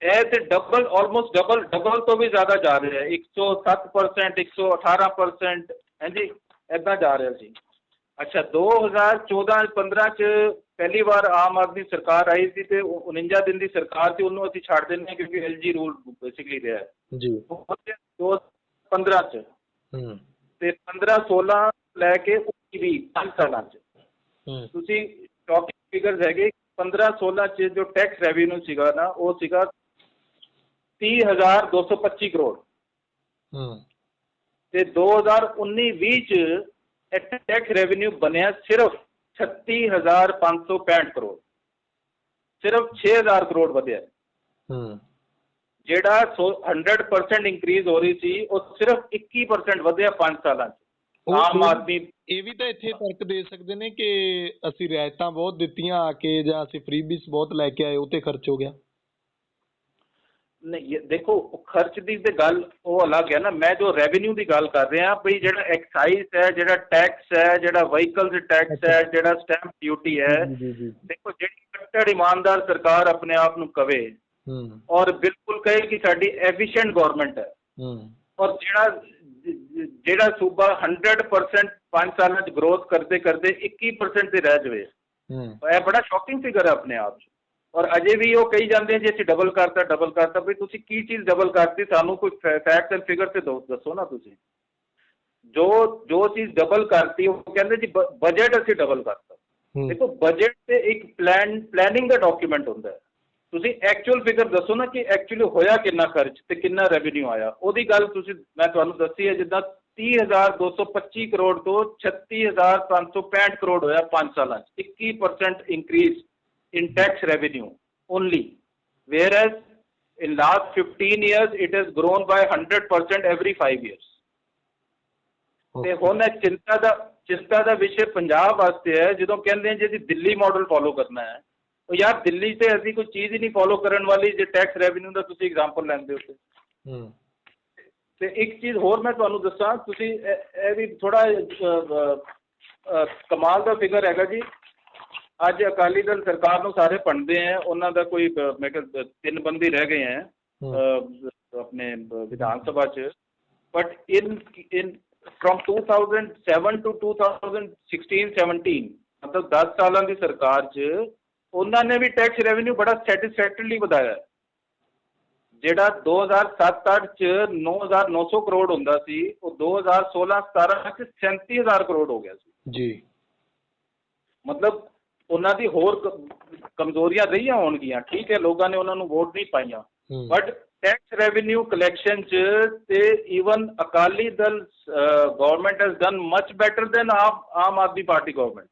ਇਹ ਤੇ ਡਬਲ, ਆਲਮੋਸਟ ਡਬਲ ਤੋਂ ਵੀ ਜ਼ਿਆਦਾ ਜਾ ਰਿਹਾ ਹੈ, 107%, 118%, ਹਾਂਜੀ ਏਦਾਂ ਜਾ ਰਿਹਾ ਸੀ। ਅੱਛਾ, 2014-15 'ਚ ਪਹਿਲੀ ਵਾਰ ਆਮ ਆਦਮੀ ਸਰਕਾਰ ਆਈ ਸੀ ਤੇ 49 ਦਿਨ ਦੀ ਸਰਕਾਰ ਸੀ, ਉਹਨੂੰ ਅਸੀਂ ਛੱਡ ਦਿੰਦੇ ਹਾਂ ਕਿਉਂਕਿ LG ਰੂਲ ਬੇਸਿਕਲੀ ਰਿਹਾ ਜੀ। 2015 'ਚ ਤੇ 15-16 ਲੈ ਕੇ ਵੀ 5 ਸਾਲਾਂ 'ਚ ਤੁਸੀਂ ਸ਼ੌਕਿੰਗ ਫਿਗਰਸ ਹੈਗੇ 15-16 'ਚ ਜੋ ਟੈਕਸ ਰੈਵਨਿਊ ਸੀਗਾ ਨਾ ਉਹ ਸੀਗਾ 30,225 ਕਰੋੜ ਤੇ 2019-20 'ਚ ਟੈਕਸ ਰੈਵਨਿਊ ਬਣਿਆ ਸਿਰਫ 36,565 ਕਰੋੜ, ਸਿਰਫ 6,000 ਕਰੋੜ ਵਧਿਆ। ਜਿਹੜਾ 100% ਇੰਕਰੀਜ਼ ਹੋ ਰਹੀ ਸੀ ਉਹ ਸਿਰਫ 21% ਵਧਿਆ 5 ਸਾਲਾਂ 'ਚ। ਆਮ ਆਦਮੀ ਇਹ ਵੀ ਤਾਂ ਇੱਥੇ ਫਰਕ ਦੇ ਸਕਦੇ ਨੇ ਕਿ ਅਸੀਂ ਰਿਆਇਤਾਂ ਬਹੁਤ ਦਿੱਤੀਆਂ ਆ ਕੇ ਜਾਂ ਅਸੀਂ ਫ੍ਰੀਬੀਸ ਬਹੁਤ ਲੈ ਕੇ ਆਏ ਉਹ ਤੇ ਖਰਚ ਹੋ ਗਿਆ। ਨਹੀਂ ਦੇਖੋ ਖਰਚ ਦੀ ਤੇ ਗੱਲ ਉਹ ਅਲੱਗ ਹੈ ਨਾ, ਮੈਂ ਜੋ ਰੈਵਨਿਊ ਦੀ ਗੱਲ ਕਰ ਰਿਹਾ ਬਈ ਜਿਹੜਾ ਐਕਸਾਈਜ਼ ਹੈ, ਜਿਹੜਾ ਟੈਕਸ ਹੈ, ਜਿਹੜਾ ਵਹੀਕਲਸ ਟੈਕਸ ਹੈ, ਜਿਹੜਾ ਸਟੈਂਪ ਡਿਊਟੀ ਹੈ, ਦੇਖੋ ਜਿਹੜੀ ਕੱਟੜ ਇਮਾਨਦਾਰ ਸਰਕਾਰ ਆਪਣੇ ਆਪ ਨੂੰ ਕਵੇ ਔਰ ਬਿਲਕੁਲ ਕਹੇ ਕਿ ਸਾਡੀ ਐਫੀਸ਼ੀਐਂਟ ਗਵਰਨਮੈਂਟ ਹੈ ਔਰ ਜਿਹੜਾ ਸੂਬਾ 100% 5 ਸਾਲਾਂ 'ਚ ਗਰੋਥ ਕਰਦੇ ਕਰਦੇ 21% ਤੇ ਰਹਿ ਜਾਵੇ, ਇਹ ਬੜਾ ਸ਼ੌਕਿੰਗ ਫਿਗਰ ਹੈ ਆਪਣੇ ਆਪ 'ਚ। ਔਰ ਅਜੇ ਵੀ ਉਹ ਕਹੀ ਜਾਂਦੇ ਜੀ ਅਸੀਂ ਡਬਲ ਕਰਤਾ ਵੀ ਤੁਸੀਂ ਕੀ ਚੀਜ਼ ਡਬਲ ਕਰਤੀ, ਸਾਨੂੰ ਕੋਈ ਫੈਕਟਸ ਐਂਡ ਫਿਗਰ ਤੇ ਦੱਸੋ ਨਾ। ਤੁਸੀਂ ਜੋ ਚੀਜ਼ ਡਬਲ ਕਰਤੀ ਉਹ ਕਹਿੰਦੇ ਜੀ ਬਜਟ ਅਸੀਂ ਡਬਲ ਕਰਤਾ। ਦੇਖੋ ਬਜਟ ਤੇ ਇੱਕ ਪਲੈਨਿੰਗ ਦਾ ਡਾਕੂਮੈਂਟ ਹੁੰਦਾ ਹੈ, ਤੁਸੀਂ ਐਕਚੁਅਲ ਫਿਗਰ ਦੱਸੋ ਨਾ ਕਿ ਐਕਚੁਅਲੀ ਹੋਇਆ ਕਿੰਨਾ ਖਰਚ ਤੇ ਕਿੰਨਾ ਰੈਵਨਿਊ ਆਇਆ, ਉਹਦੀ ਗੱਲ ਤੁਸੀਂ ਮੈਂ ਤੁਹਾਨੂੰ ਦੱਸੀ ਹੈ। ਜਿੱਦਾਂ 30,225 ਕਰੋੜ ਤੋਂ 36,565 ਕਰੋੜ ਹੋਇਆ 5 ਸਾਲਾਂ 'ਚ, 21% increase in tax revenue only, whereas in last 15 years it has grown by 100% every 5 years. ਤੇ ਹੁਣ ਇਹ ਚਿੰਤਾ ਦਾ ਵਿਸ਼ੇ ਪੰਜਾਬ ਵਾਸਤੇ ਹੈ। ਜਦੋਂ ਕਹਿੰਦੇ ਜੇ ਅਸੀਂ ਦਿੱਲੀ ਮਾਡਲ ਫੋਲੋ ਕਰਨਾ ਹੈ, ਉਹ ਯਾਰ ਦਿੱਲੀ ਤੇ ਅਸੀਂ ਕੋਈ ਚੀਜ਼ ਹੀ ਨਹੀਂ ਫੋਲੋ ਕਰਨ ਵਾਲੀ ਜੇ ਟੈਕਸ ਰੈਵਨਿਊ ਦਾ ਤੁਸੀਂ ਐਗਜ਼ਾਮਪਲ ਲੈਂਦੇ ਹੋ ਤੇ ਇੱਕ ਚੀਜ਼ ਹੋਰ ਮੈਂ ਤੁਹਾਨੂੰ ਦੱਸਾਂ, ਤੁਸੀਂ ਇਹ ਵੀ ਥੋੜਾ ਕਮਾਲ ਦਾ ਫਿਗਰ ਹੈਗਾ ਜੀ। ਅੱਜ ਅਕਾਲੀ ਦਲ ਸਰਕਾਰ ਨੂੰ ਸਾਰੇ ਭੰਡਦੇ ਹੈ, ਉਹਨਾਂ ਦਾ ਕੋਈ ਮੈਂ ਕਿਹਾ 3 ਬੰਦੇ ਰਹਿ ਗਏ ਹੈ ਆਪਣੇ ਵਿਧਾਨ ਸਭਾ 'ਚ, ਬਟ ਇਨ ਫਰੋਮ 2007 to 2016-17 ਮਤਲਬ 10 ਸਾਲਾਂ ਦੀ ਸਰਕਾਰ 'ਚ ਉਹਨਾਂ ਨੇ ਵੀ ਟੈਕਸ ਰੈਵਨਿਊ ਬੜਾ ਸੈਟਿਸਫੈਕਟਰੀਲੀ ਵਧਾਇਆ। ਜਿਹੜਾ 2007-8 'ਚ 9,900 ਕਰੋੜ ਹੁੰਦਾ ਸੀ ਉਹ 2016-17 'ਚ 37,000 ਕਰੋੜ ਹੋ ਗਿਆ ਸੀ ਜੀ। ਮਤਲਬ ਉਹਨਾਂ ਦੀ ਹੋਰ ਕਮਜ਼ੋਰੀਆਂ ਰਹੀਆਂ ਹੋਣਗੀਆਂ, ਠੀਕ ਹੈ, ਲੋਕਾਂ ਨੇ ਉਹਨਾਂ ਨੂੰ ਵੋਟ ਨਹੀਂ ਪਾਈਆਂ, ਬਟ ਟੈਕਸ ਰੈਵਨਿਊ ਕਲੈਕਸ਼ਨ 'ਚ ਤੇ even Akali Dal government has done much better than Aam Aadmi party government.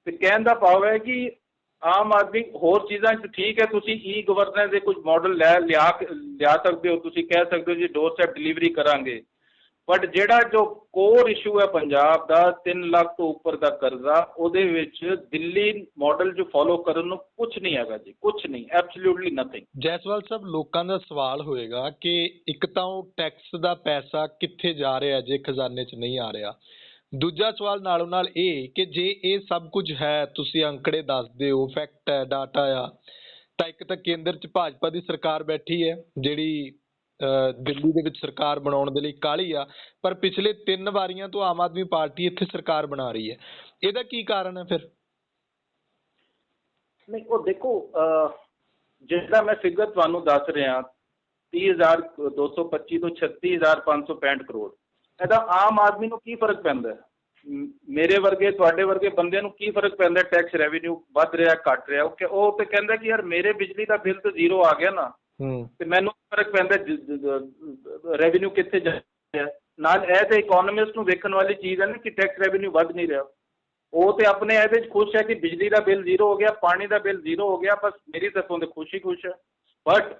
ਤੇ ਕਹਿਣ ਦਾ ਭਾਵ ਹੈ ਕਿ ਆਮ ਆਦਮੀ ਹੋਰ ਚੀਜ਼ਾਂ 'ਚ ਠੀਕ ਹੈ, ਤੁਸੀਂ ਈ ਗਵਰਨੈਂਸ ਦੇ ਕੁਝ ਮਾਡਲ ਲਿਆ ਸਕਦੇ ਹੋ, ਤੁਸੀਂ ਕਹਿ ਸਕਦੇ ਹੋ ਜੀ ਡੋਰ ਸਟੈਪ ਡਿਲੀਵਰੀ ਕਰਾਂਗੇ, ਬਟ ਜਿਹੜਾ ਜੋ ਕੋਰ ਇਸ਼ੂ ਹੈ ਪੰਜਾਬ ਦਾ 3 ਲੱਖ ਤੋਂ ਉੱਪਰ ਦਾ ਕਰਜ਼ਾ, ਉਹਦੇ ਵਿੱਚ ਦਿੱਲੀ ਮਾਡਲ ਜੋ ਫੋਲੋ ਕਰਨ ਨੂੰ ਕੁਝ ਨਹੀਂ ਹੈਗਾ ਜੀ, ਕੁਝ ਨਹੀਂ, ਐਬਸੋਲੂਟਲੀ ਨਥਿੰਗ। ਜੈਸਵਾਲ ਸਾਹਿਬ, ਲੋਕਾਂ ਦਾ ਸਵਾਲ ਹੋਏਗਾ ਕਿ ਇੱਕ ਤਾਂ ਉਹ ਟੈਕਸ ਦਾ ਪੈਸਾ ਕਿੱਥੇ ਜਾ ਰਿਹਾ ਜੇ ਖਜ਼ਾਨੇ 'ਚ ਨਹੀਂ ਆ ਰਿਹਾ, ਦੂਜਾ ਸਵਾਲ ਨਾਲੋਂ ਨਾਲ ਇਹ ਕਿ ਜੇ ਇਹ ਸਭ ਕੁਝ ਹੈ, ਤੁਸੀਂ ਅੰਕੜੇ ਦੱਸਦੇ ਹੋ, ਫੈਕਟ ਹੈ, ਡਾਟਾ ਆ, ਤਾਂ ਇੱਕ ਤਾਂ ਕੇਂਦਰ 'ਚ ਭਾਜਪਾ ਦੀ ਸਰਕਾਰ ਬੈਠੀ ਹੈ ਜਿਹੜੀ ਦਿੱਲੀ ਦੇ ਵਿੱਚ ਸਰਕਾਰ ਬਣਾਉਣ ਦੇ ਲਈ ਕਾਹਲੀ ਆ, ਪਰ ਪਿਛਲੇ 3 ਵਾਰੀਆਂ ਤੋਂ ਆਮ ਆਦਮੀ ਪਾਰਟੀ ਇੱਥੇ ਸਰਕਾਰ ਬਣਾ ਰਹੀ ਹੈ, ਇਹਦਾ ਕੀ ਕਾਰਨ ਹੈ ਫਿਰ? ਨਹੀਂ ਉਹ ਦੇਖੋ ਜਿਹੜਾ ਮੈਂ ਫਿਗਰ ਤੁਹਾਨੂੰ ਦੱਸ ਰਿਹਾ 30,225 ਤੋਂ 36,565 ਕਰੋੜ, ਇਹਦਾ ਆਮ ਆਦਮੀ ਨੂੰ ਕੀ ਫਰਕ ਪੈਂਦਾ? ਮੇਰੇ ਵਰਗੇ ਤੁਹਾਡੇ ਵਰਗੇ ਬੰਦਿਆਂ ਨੂੰ ਕੀ ਫਰਕ ਪੈਂਦਾ ਟੈਕਸ ਰੈਵਨਿਊ ਵੱਧ ਰਿਹਾ ਘਟ ਰਿਹਾ? ਉਹ ਤੇ ਕਹਿੰਦਾ ਕਿ ਯਾਰ ਮੇਰੇ ਬਿਜਲੀ ਦਾ ਬਿੱਲ ਤਾਂ 0 ਆ ਗਿਆ ਨਾ, ਤੇ ਮੈਨੂੰ ਫਰਕ ਪੈਂਦਾ ਰੈਵਨਿਊ ਕਿੱਥੇ ਜਾ ਰਿਹਾ। ਨਾਲ ਇਹ ਤੇ ਇਕੋਨੋਮਿਸਟ ਨੂੰ ਵੇਖਣ ਵਾਲੀ ਚੀਜ਼ ਹੈ ਨਾ ਕਿ ਟੈਕਸ ਰੈਵਨਿਊ ਵੱਧ ਨਹੀਂ ਰਿਹਾ, ਉਹ ਤੇ ਆਪਣੇ ਇਹਦੇ 'ਚ ਖੁਸ਼ ਹੈ ਕਿ ਬਿਜਲੀ ਦਾ ਬਿੱਲ 0 ਹੋ ਗਿਆ, ਪਾਣੀ ਦਾ ਬਿੱਲ 0 ਹੋ ਗਿਆ, ਬਸ ਮੇਰੀ ਤਰਫੋਂ ਤੇ ਖੁਸ਼ ਹੈ। ਬਟ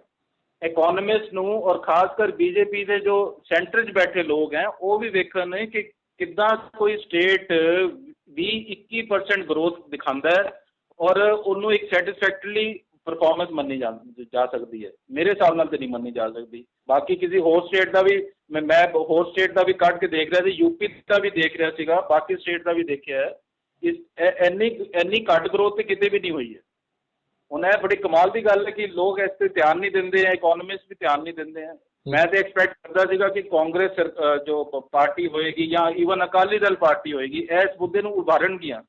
ਇਕੋਨੋਮਿਸਟ ਨੂੰ ਔਰ ਖਾਸ ਕਰ ਬੀਜੇਪੀ ਦੇ ਜੋ ਸੈਂਟਰ 'ਚ ਬੈਠੇ ਲੋਕ ਹੈ ਉਹ ਵੀ ਵੇਖਣ ਕਿ ਕਿੱਦਾਂ ਕੋਈ ਸਟੇਟ 20-21% ਗਰੋਥ ਦਿਖਾਉਂਦਾ ਹੈ ਔਰ ਉਹਨੂੰ ਇੱਕ ਸੈਟਿਸਫੈਕਟਰੀ ਪਰਫਾਰਮੈਂਸ ਮੰਨੀ ਜਾ ਸਕਦੀ ਹੈ। ਮੇਰੇ ਹਿਸਾਬ ਨਾਲ ਤਾਂ ਨਹੀਂ ਮੰਨੀ ਜਾ ਸਕਦੀ। ਬਾਕੀ ਕਿਸੇ ਹੋਰ ਸਟੇਟ ਦਾ ਵੀ ਮੈਂ ਹੋਰ ਸਟੇਟ ਦਾ ਵੀ ਕੱਢ ਕੇ ਦੇਖ ਰਿਹਾ ਸੀ, ਯੂਪੀ ਦਾ ਵੀ ਦੇਖ ਰਿਹਾ ਸੀਗਾ, ਬਾਕੀ ਸਟੇਟ ਦਾ ਵੀ ਦੇਖਿਆ ਹੈ, ਇੰਨੀ ਘੱਟ ਗਰੋਥ ਤੇ ਕਿਤੇ ਵੀ ਨਹੀਂ ਹੋਈ ਹੈ। ਹੁਣ ਇਹ ਬੜੀ ਕਮਾਲ ਦੀ ਗੱਲ ਹੈ ਕਿ ਲੋਕ ਇਸ 'ਤੇ ਧਿਆਨ ਨਹੀਂ ਦਿੰਦੇ ਹੈ, ਇਕੋਨੋਮਿਸਟ ਵੀ ਧਿਆਨ ਨਹੀਂ ਦਿੰਦੇ ਹੈ। ਮੈਂ ਤਾਂ ਐਕਸਪੈਕਟ ਕਰਦਾ ਸੀਗਾ ਕਿ ਕਾਂਗਰਸ ਜੋ ਪਾਰਟੀ ਹੋਏਗੀ ਜਾਂ ਈਵਨ ਅਕਾਲੀ ਦਲ ਪਾਰਟੀ ਹੋਏਗੀ ਇਸ ਮੁੱਦੇ ਨੂੰ ਉਭਾਰਨਗੀਆਂ।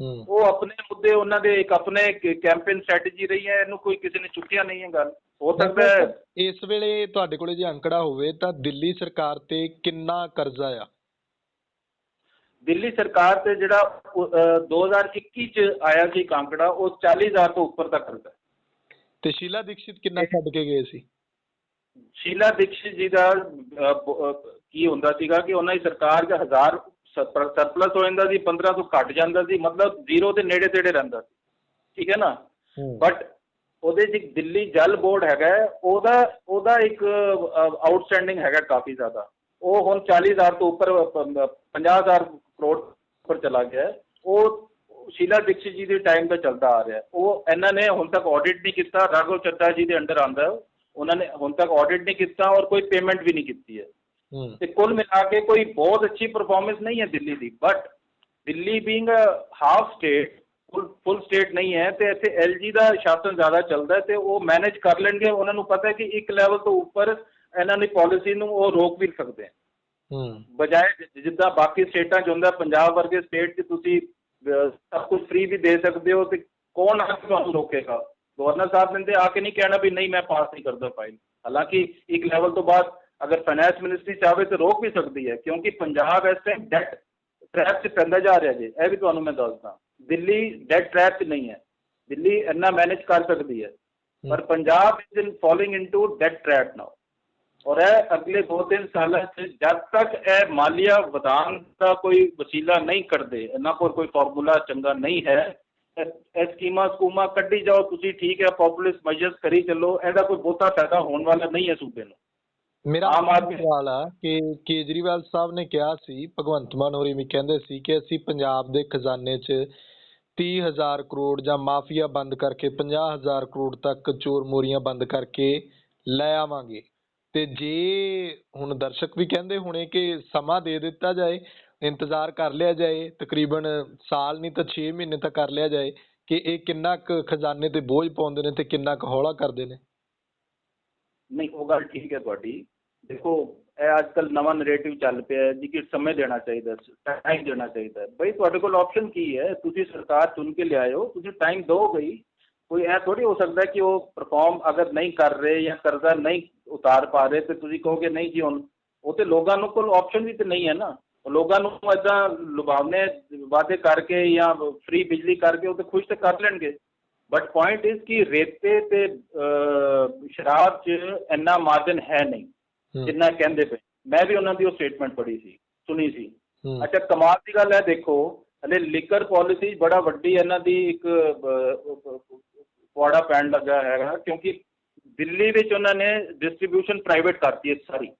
ਉਹ ਆਪਣੇ ਮੁੱਦੇ ਉਹਨਾਂ ਦੇ ਇੱਕ ਆਪਣੇ ਕੈਂਪੇਨ ਸਟ੍ਰੈਟਜੀ ਰਹੀ ਹੈ, ਇਹਨੂੰ ਕੋਈ ਕਿਸੇ ਨੇ ਚੁੱਕਿਆ ਨਹੀਂ ਹੈ ਗੱਲ। ਹੋ ਸਕਦਾ ਹੈ ਇਸ ਵੇਲੇ ਤੁਹਾਡੇ ਕੋਲੇ ਜੇ ਅੰਕੜਾ ਹੋਵੇ ਤਾਂ ਦਿੱਲੀ ਸਰਕਾਰ ਤੇ ਕਿੰਨਾ ਕਰਜ਼ਾ ਆ? ਦਿੱਲੀ ਸਰਕਾਰ ਤੇ ਜਿਹੜਾ 2021 ਚ ਆਇਆ ਸੀ ਕਾਂਕੜਾ, ਉਹ 40,000 ਤੋਂ ਉੱਪਰ ਦਾ ਕਰਜ਼ਾ। ਤੇ ਸ਼ੀਲਾ ਦੀਕਸ਼ਿਤ ਕਿੰਨਾ ਛੱਡ ਕੇ ਗਏ ਸੀ? ਸ਼ੀਲਾ ਦੀਕਸ਼ਿਤ ਜੀ ਦਾ ਕੀ ਹੁੰਦਾ ਸੀਗਾ ਕਿ ਉਹਨਾਂ ਦੀ ਸਰਕਾਰ ਦਾ 1000 ਸਰਪਲਸ ਹੋ ਜਾਂਦਾ ਸੀ, 15 ਤੋਂ ਘੱਟ ਜਾਂਦਾ ਸੀ, ਮਤਲਬ ਜ਼ੀਰੋ ਦੇ ਨੇੜੇ ਤੇੜੇ ਰਹਿੰਦਾ ਸੀ, ਠੀਕ ਹੈ ਨਾ। ਬਟ ਉਹਦੇ 'ਚ ਇੱਕ ਦਿੱਲੀ ਜਲ ਬੋਰਡ ਹੈਗਾ, ਉਹਦਾ ਇੱਕ ਆਊਟਸਟੈਂਡਿੰਗ ਹੈਗਾ ਕਾਫੀ ਜ਼ਿਆਦਾ। ਉਹ ਹੁਣ 40,000 ਤੋਂ ਉੱਪਰ 50,000 ਕਰੋੜ ਉੱਪਰ ਚਲਾ ਗਿਆ। ਉਹ ਸ਼ੀਲਾ ਦੀਕਸ਼ਿਤ ਜੀ ਦੇ ਟਾਈਮ ਦਾ ਚੱਲਦਾ ਆ ਰਿਹਾ। ਉਹ ਇਹਨਾਂ ਨੇ ਹੁਣ ਤੱਕ ਆਡਿਟ ਨਹੀਂ ਕੀਤਾ। ਰਾਘਵ ਚੱਡਾ ਜੀ ਦੇ ਅੰਡਰ ਆਉਂਦਾ, ਉਹਨਾਂ ਨੇ ਹੁਣ ਤੱਕ ਆਡਿਟ ਨਹੀਂ ਕੀਤਾ ਔਰ ਕੋਈ ਪੇਮੈਂਟ ਵੀ ਨਹੀਂ ਕੀਤੀ ਹੈ। ਤੇ ਕੁੱਲ ਮਿਲਾ ਕੇ ਕੋਈ ਬਹੁਤ ਅੱਛੀ ਪਰਫਾਰਮੈਂਸ ਨਹੀਂ ਹੈ ਦਿੱਲੀ ਦੀ। But Delhi being half state, full state ਨਹੀਂ ਹੈ, ਤੇ ਇੱਥੇ LG ਦਾ ਸ਼ਾਸਨ ਜ਼ਿਆਦਾ ਚੱਲਦਾ ਹੈ ਤੇ ਉਹ ਮੈਨੇਜ ਕਰ ਲੈਣਗੇ। ਉਹਨਾਂ ਨੂੰ ਪਤਾ ਹੈ ਕਿ ਇੱਕ ਲੈਵਲ ਤੋਂ ਉੱਪਰ ਇਹਨਾਂ ਦੀ ਪਾਲਿਸੀ ਨੂੰ ਉਹ ਰੋਕ ਵੀ ਸਕਦੇ ਹੈ, ਬਜਾਏ ਜਿੱਦਾਂ ਬਾਕੀ ਸਟੇਟਾਂ 'ਚ ਹੁੰਦਾ। ਪੰਜਾਬ ਵਰਗੇ ਸਟੇਟ 'ਚ ਤੁਸੀਂ ਸਭ ਕੁਝ ਫ੍ਰੀ ਵੀ ਦੇ ਸਕਦੇ ਹੋ, ਤੇ ਕੌਣ ਆ ਕੇ ਤੁਹਾਨੂੰ ਰੋਕੇਗਾ? ਗਵਰਨਰ ਸਾਹਿਬ ਨੇ ਆ ਕੇ ਨਹੀਂ ਕਹਿਣਾ ਵੀ ਨਹੀਂ ਮੈਂ ਪਾਸ ਨਹੀਂ ਕਰਦਾ ਫਾਈਲ। ਹਾਲਾਂਕਿ ਇੱਕ ਲੈਵਲ ਤੋਂ ਬਾਅਦ ਅਗਰ ਫਾਈਨੈਂਸ ਮਿਨਿਸਟਰੀ ਚਾਹਵੇ ਤਾਂ ਰੋਕ ਵੀ ਸਕਦੀ ਹੈ, ਕਿਉਂਕਿ ਪੰਜਾਬ ਇਸ ਟਾਈਮ ਡੈਟ ਟ੍ਰੈਪ 'ਚ ਪੈਂਦਾ ਜਾ ਰਿਹਾ ਜੀ। ਇਹ ਵੀ ਤੁਹਾਨੂੰ ਮੈਂ ਦੱਸਦਾ, ਦਿੱਲੀ ਡੈਟ ਟ੍ਰੈਪ 'ਚ ਨਹੀਂ ਹੈ। ਦਿੱਲੀ ਇੰਨਾ ਮੈਨੇਜ ਕਰ ਸਕਦੀ ਹੈ, ਪਰ Punjab is in following into that trap now. ਔਰ ਇਹ ਅਗਲੇ 2-3 ਸਾਲਾਂ 'ਚ ਜਦ ਤੱਕ ਇਹ ਮਾਲੀਆ ਵਧਾਉਣ ਦਾ ਕੋਈ ਵਸੀਲਾ ਨਹੀਂ ਕਰਦੇ, ਇਹਨਾਂ ਕੋਲ ਕੋਈ ਫਾਰਮੂਲਾ ਚੰਗਾ ਨਹੀਂ ਹੈ, ਇਹ ਸਕੂਮਾਂ ਕੱਢੀ ਜਾਓ ਤੁਸੀਂ, ਠੀਕ ਹੈ, ਪੋਪੂਲਿਸਟ ਮੈਜਰਸ ਕਰੀ ਚੱਲੋ, ਇਹਦਾ ਕੋਈ ਬਹੁਤਾ ਫਾਇਦਾ ਹੋਣ ਵਾਲਾ ਨਹੀਂ ਹੈ ਸੂਬੇ ਨੂੰ। ਮੇਰਾ ਆਮ ਆਦਮੀ ਸਵਾਲ ਆ ਕਿ ਕੇਜਰੀਵਾਲ ਸਾਹਿਬ ਨੇ ਕਿਹਾ ਸੀ, ਭਗਵੰਤ ਮਾਨ ਹੋਰੀ ਵੀ ਕਹਿੰਦੇ ਸੀ ਕਿ ਅਸੀਂ ਪੰਜਾਬ ਦੇ ਖਜ਼ਾਨੇ 'ਚ 30,000 ਕਰੋੜ ਜਾਂ ਮਾਫੀਆ ਬੰਦ ਕਰਕੇ 50,000 ਕਰੋੜ ਤੱਕ ਚੋਰ ਮੋਰੀਆਂ ਬੰਦ ਕਰਕੇ ਲੈ ਆਵਾਂਗੇ। ਤੇ ਜੇ ਹੁਣ ਦਰਸ਼ਕ ਵੀ ਕਹਿੰਦੇ ਹੋਣੇ ਕਿ ਸਮਾਂ ਦੇ ਦਿੱਤਾ ਜਾਏ, ਇੰਤਜ਼ਾਰ ਕਰ ਲਿਆ ਜਾਏ, ਤਕਰੀਬਨ ਸਾਲ ਨਹੀਂ ਤਾਂ 6 ਮਹੀਨੇ ਤੱਕ ਕਰ ਲਿਆ ਜਾਏ, ਕਿ ਇਹ ਕਿੰਨਾ ਕੁ ਖਜ਼ਾਨੇ ਤੇ ਬੋਝ ਪਾਉਂਦੇ ਨੇ ਤੇ ਕਿੰਨਾ ਕੁ ਹੌਲਾ ਕਰਦੇ ਨੇ। ਨਹੀਂ, ਉਹ ਗੱਲ ਠੀਕ ਹੈ ਤੁਹਾਡੀ। ਦੇਖੋ, ਇਹ ਅੱਜ ਕੱਲ੍ਹ ਨਵਾਂ ਨਰੇਟਿਵ ਚੱਲ ਪਿਆ ਹੈ ਜੀ ਕਿ ਸਮੇਂ ਦੇਣਾ ਚਾਹੀਦਾ, ਟਾਈਮ ਦੇਣਾ ਚਾਹੀਦਾ। ਬਈ ਤੁਹਾਡੇ ਕੋਲ ਆਪਸ਼ਨ ਕੀ ਹੈ? ਤੁਸੀਂ ਸਰਕਾਰ ਚੁਣ ਕੇ ਲਿਆਏ ਹੋ, ਤੁਸੀਂ ਟਾਈਮ ਦਿਓ। ਬਈ ਕੋਈ ਇਹ ਥੋੜ੍ਹੀ ਹੋ ਸਕਦਾ ਕਿ ਉਹ ਪਰਫਾਰਮ ਅਗਰ ਨਹੀਂ ਕਰ ਰਹੇ ਜਾਂ ਕਰਜ਼ਾ ਨਹੀਂ ਉਤਾਰ ਪਾ ਰਹੇ ਤੇ ਤੁਸੀਂ ਕਹੋਗੇ ਨਹੀਂ ਜੀ ਹੁਣ। ਉਹ ਤੇ ਲੋਕਾਂ ਨੂੰ ਕੋਲ ਆਪਸ਼ਨ ਵੀ ਤੇ ਨਹੀਂ ਹੈ ਨਾ। ਲੋਕਾਂ ਨੂੰ ਇੱਦਾਂ ਲੁਭਾਵਨੇ ਵਾਅਦੇ ਕਰਕੇ ਜਾਂ ਫ੍ਰੀ ਬਿਜਲੀ ਕਰਕੇ ਉਹ ਤੇ ਖੁਸ਼ ਤੇ ਕਰ ਲੈਣਗੇ। ਬਟ ਪੁਆਇੰਟ ਇਜ਼ ਕਿ ਰੇਤੇ ਤੇ ਸ਼ਰਾਬ 'ਚ ਇੰਨਾ ਮਾਰਜਨ ਹੈ ਨਹੀਂ ਜਿੰਨਾ ਕਹਿੰਦੇ ਪਏ। ਮੈਂ ਵੀ ਉਹਨਾਂ ਦੀ ਉਹ ਸਟੇਟਮੈਂਟ ਪੜ੍ਹੀ ਸੀ, ਸੁਣੀ ਸੀ। ਅੱਛਾ, ਕਮਾਲ ਦੀ ਗੱਲ ਹੈ, ਦੇਖੋ ਹਲੇ ਲਿਕਰ ਪੋਲਿਸੀ ਬੜਾ ਵੱਡੀ ਇਹਨਾਂ ਦੀ ਇੱਕ ਪੁਆੜਾ ਪੈਣ ਲੱਗਾ ਹੈਗਾ, ਕਿਉਂਕਿ ਦਿੱਲੀ ਵਿੱਚ ਉਹਨਾਂ ਨੇ ਡਿਸਟ੍ਰੀਬਿਊਸ਼ਨ ਪ੍ਰਾਈਵੇਟ ਕਰਤੀ ਹੈ ਸਾਰੀ।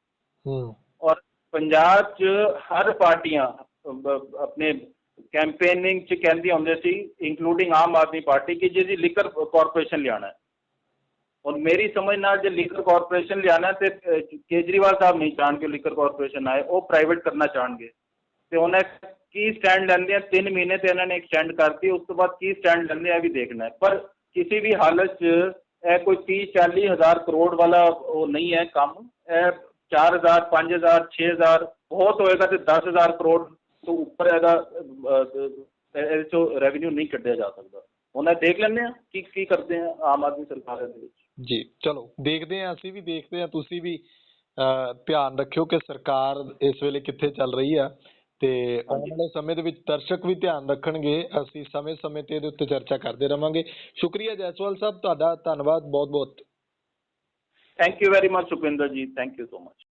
ਔਰ ਪੰਜਾਬ 'ਚ ਹਰ ਪਾਰਟੀਆਂ ਆਪਣੇ ਕੈਂਪੇਨਿੰਗ 'ਚ ਕਹਿੰਦੀਆਂ ਹੁੰਦੇ ਸੀ, ਇੰਕਲੂਡਿੰਗ ਆਮ ਆਦਮੀ ਪਾਰਟੀ, ਕਿ ਜੇ ਲਿਕਰ ਕਾਰਪੋਰੇਸ਼ਨ ਲਿਆਉਣਾ। ਔਰ ਮੇਰੀ ਸਮਝ ਨਾਲ ਜੇ ਲਿਕਰ ਕਾਰਪੋਰੇਸ਼ਨ ਲਿਆਉਣਾ ਤੇ ਕੇਜਰੀਵਾਲ ਸਾਹਿਬ ਨਹੀਂ ਚਾਹਣਗੇ ਲਿਕਰ ਕਾਰਪੋਰੇਸ਼ਨ ਆਏ, ਉਹ ਪ੍ਰਾਈਵੇਟ ਕਰਨਾ ਚਾਹਣਗੇ। ਤੇ ਉਹਨੇ ਕੀ ਸਟੈਂਡ ਲੈਂਦੇ ਆ, 3 ਮਹੀਨੇ ਤੇ ਇਹਨਾਂ ਨੇ ਐਕਸਟੈਂਡ ਕਰਤੀ, ਉਸ ਤੋਂ ਬਾਅਦ ਕੀ ਸਟੈਂਡ ਲੈਂਦੇ ਆ ਇਹ ਵੀ ਦੇਖਣਾ ਹੈ। ਪਰ ਕਿਸੇ ਵੀ ਹਾਲਤ 'ਚ ਇਹ ਕੋਈ 30-40 ਹਜ਼ਾਰ ਕਰੋੜ ਵਾਲਾ ਉਹ ਨਹੀਂ ਹੈ ਕੰਮ। ਇਹ 4,000, 5,000, 6,000 ਬਹੁਤ ਹੋਏਗਾ ਤੇ 10,000 ਕਰੋੜ ਤੋਂ ਉੱਪਰ ਇਹਦਾ ਇਹਦੇ 'ਚੋਂ ਰੈਵਨਿਊ ਨਹੀਂ ਕੱਢਿਆ ਜਾ ਸਕਦਾ। ਹੁਣ ਇਹ ਦੇਖ ਲੈਂਦੇ ਆ ਕੀ ਕਰਦੇ ਆ ਆਮ ਆਦਮੀ ਸਰਕਾਰ ਦੇ ਵਿੱਚ। ਜੀ ਚਲੋ ਦੇਖਦੇ ਹਾਂ, ਅਸੀਂ ਵੀ ਦੇਖਦੇ ਹਾਂ, ਤੁਸੀਂ ਵੀ ਧਿਆਨ ਰੱਖਿਓ ਕਿ ਸਰਕਾਰ ਇਸ ਵੇਲੇ ਕਿੱਥੇ ਚੱਲ ਰਹੀ ਆ, ਤੇ ਆਉਣ ਵਾਲੇ ਸਮੇਂ ਦੇ ਵਿੱਚ ਦਰਸ਼ਕ ਵੀ ਧਿਆਨ ਰੱਖਣਗੇ। ਅਸੀਂ ਸਮੇਂ-ਸਮੇਂ ਤੇ ਇਹਦੇ ਉੱਤੇ ਚਰਚਾ ਕਰਦੇ ਰਵਾਂਗੇ। ਸ਼ੁਕਰੀਆ ਜੈਸਵਾਲ ਸਾਹਿਬ, ਤੁਹਾਡਾ ਧੰਨਵਾਦ ਬਹੁਤ ਬਹੁਤ। Thank you very much Sukhwinder ਜੀ, ਥੈਂਕ ਯੂ ਸੋ ਮਚ।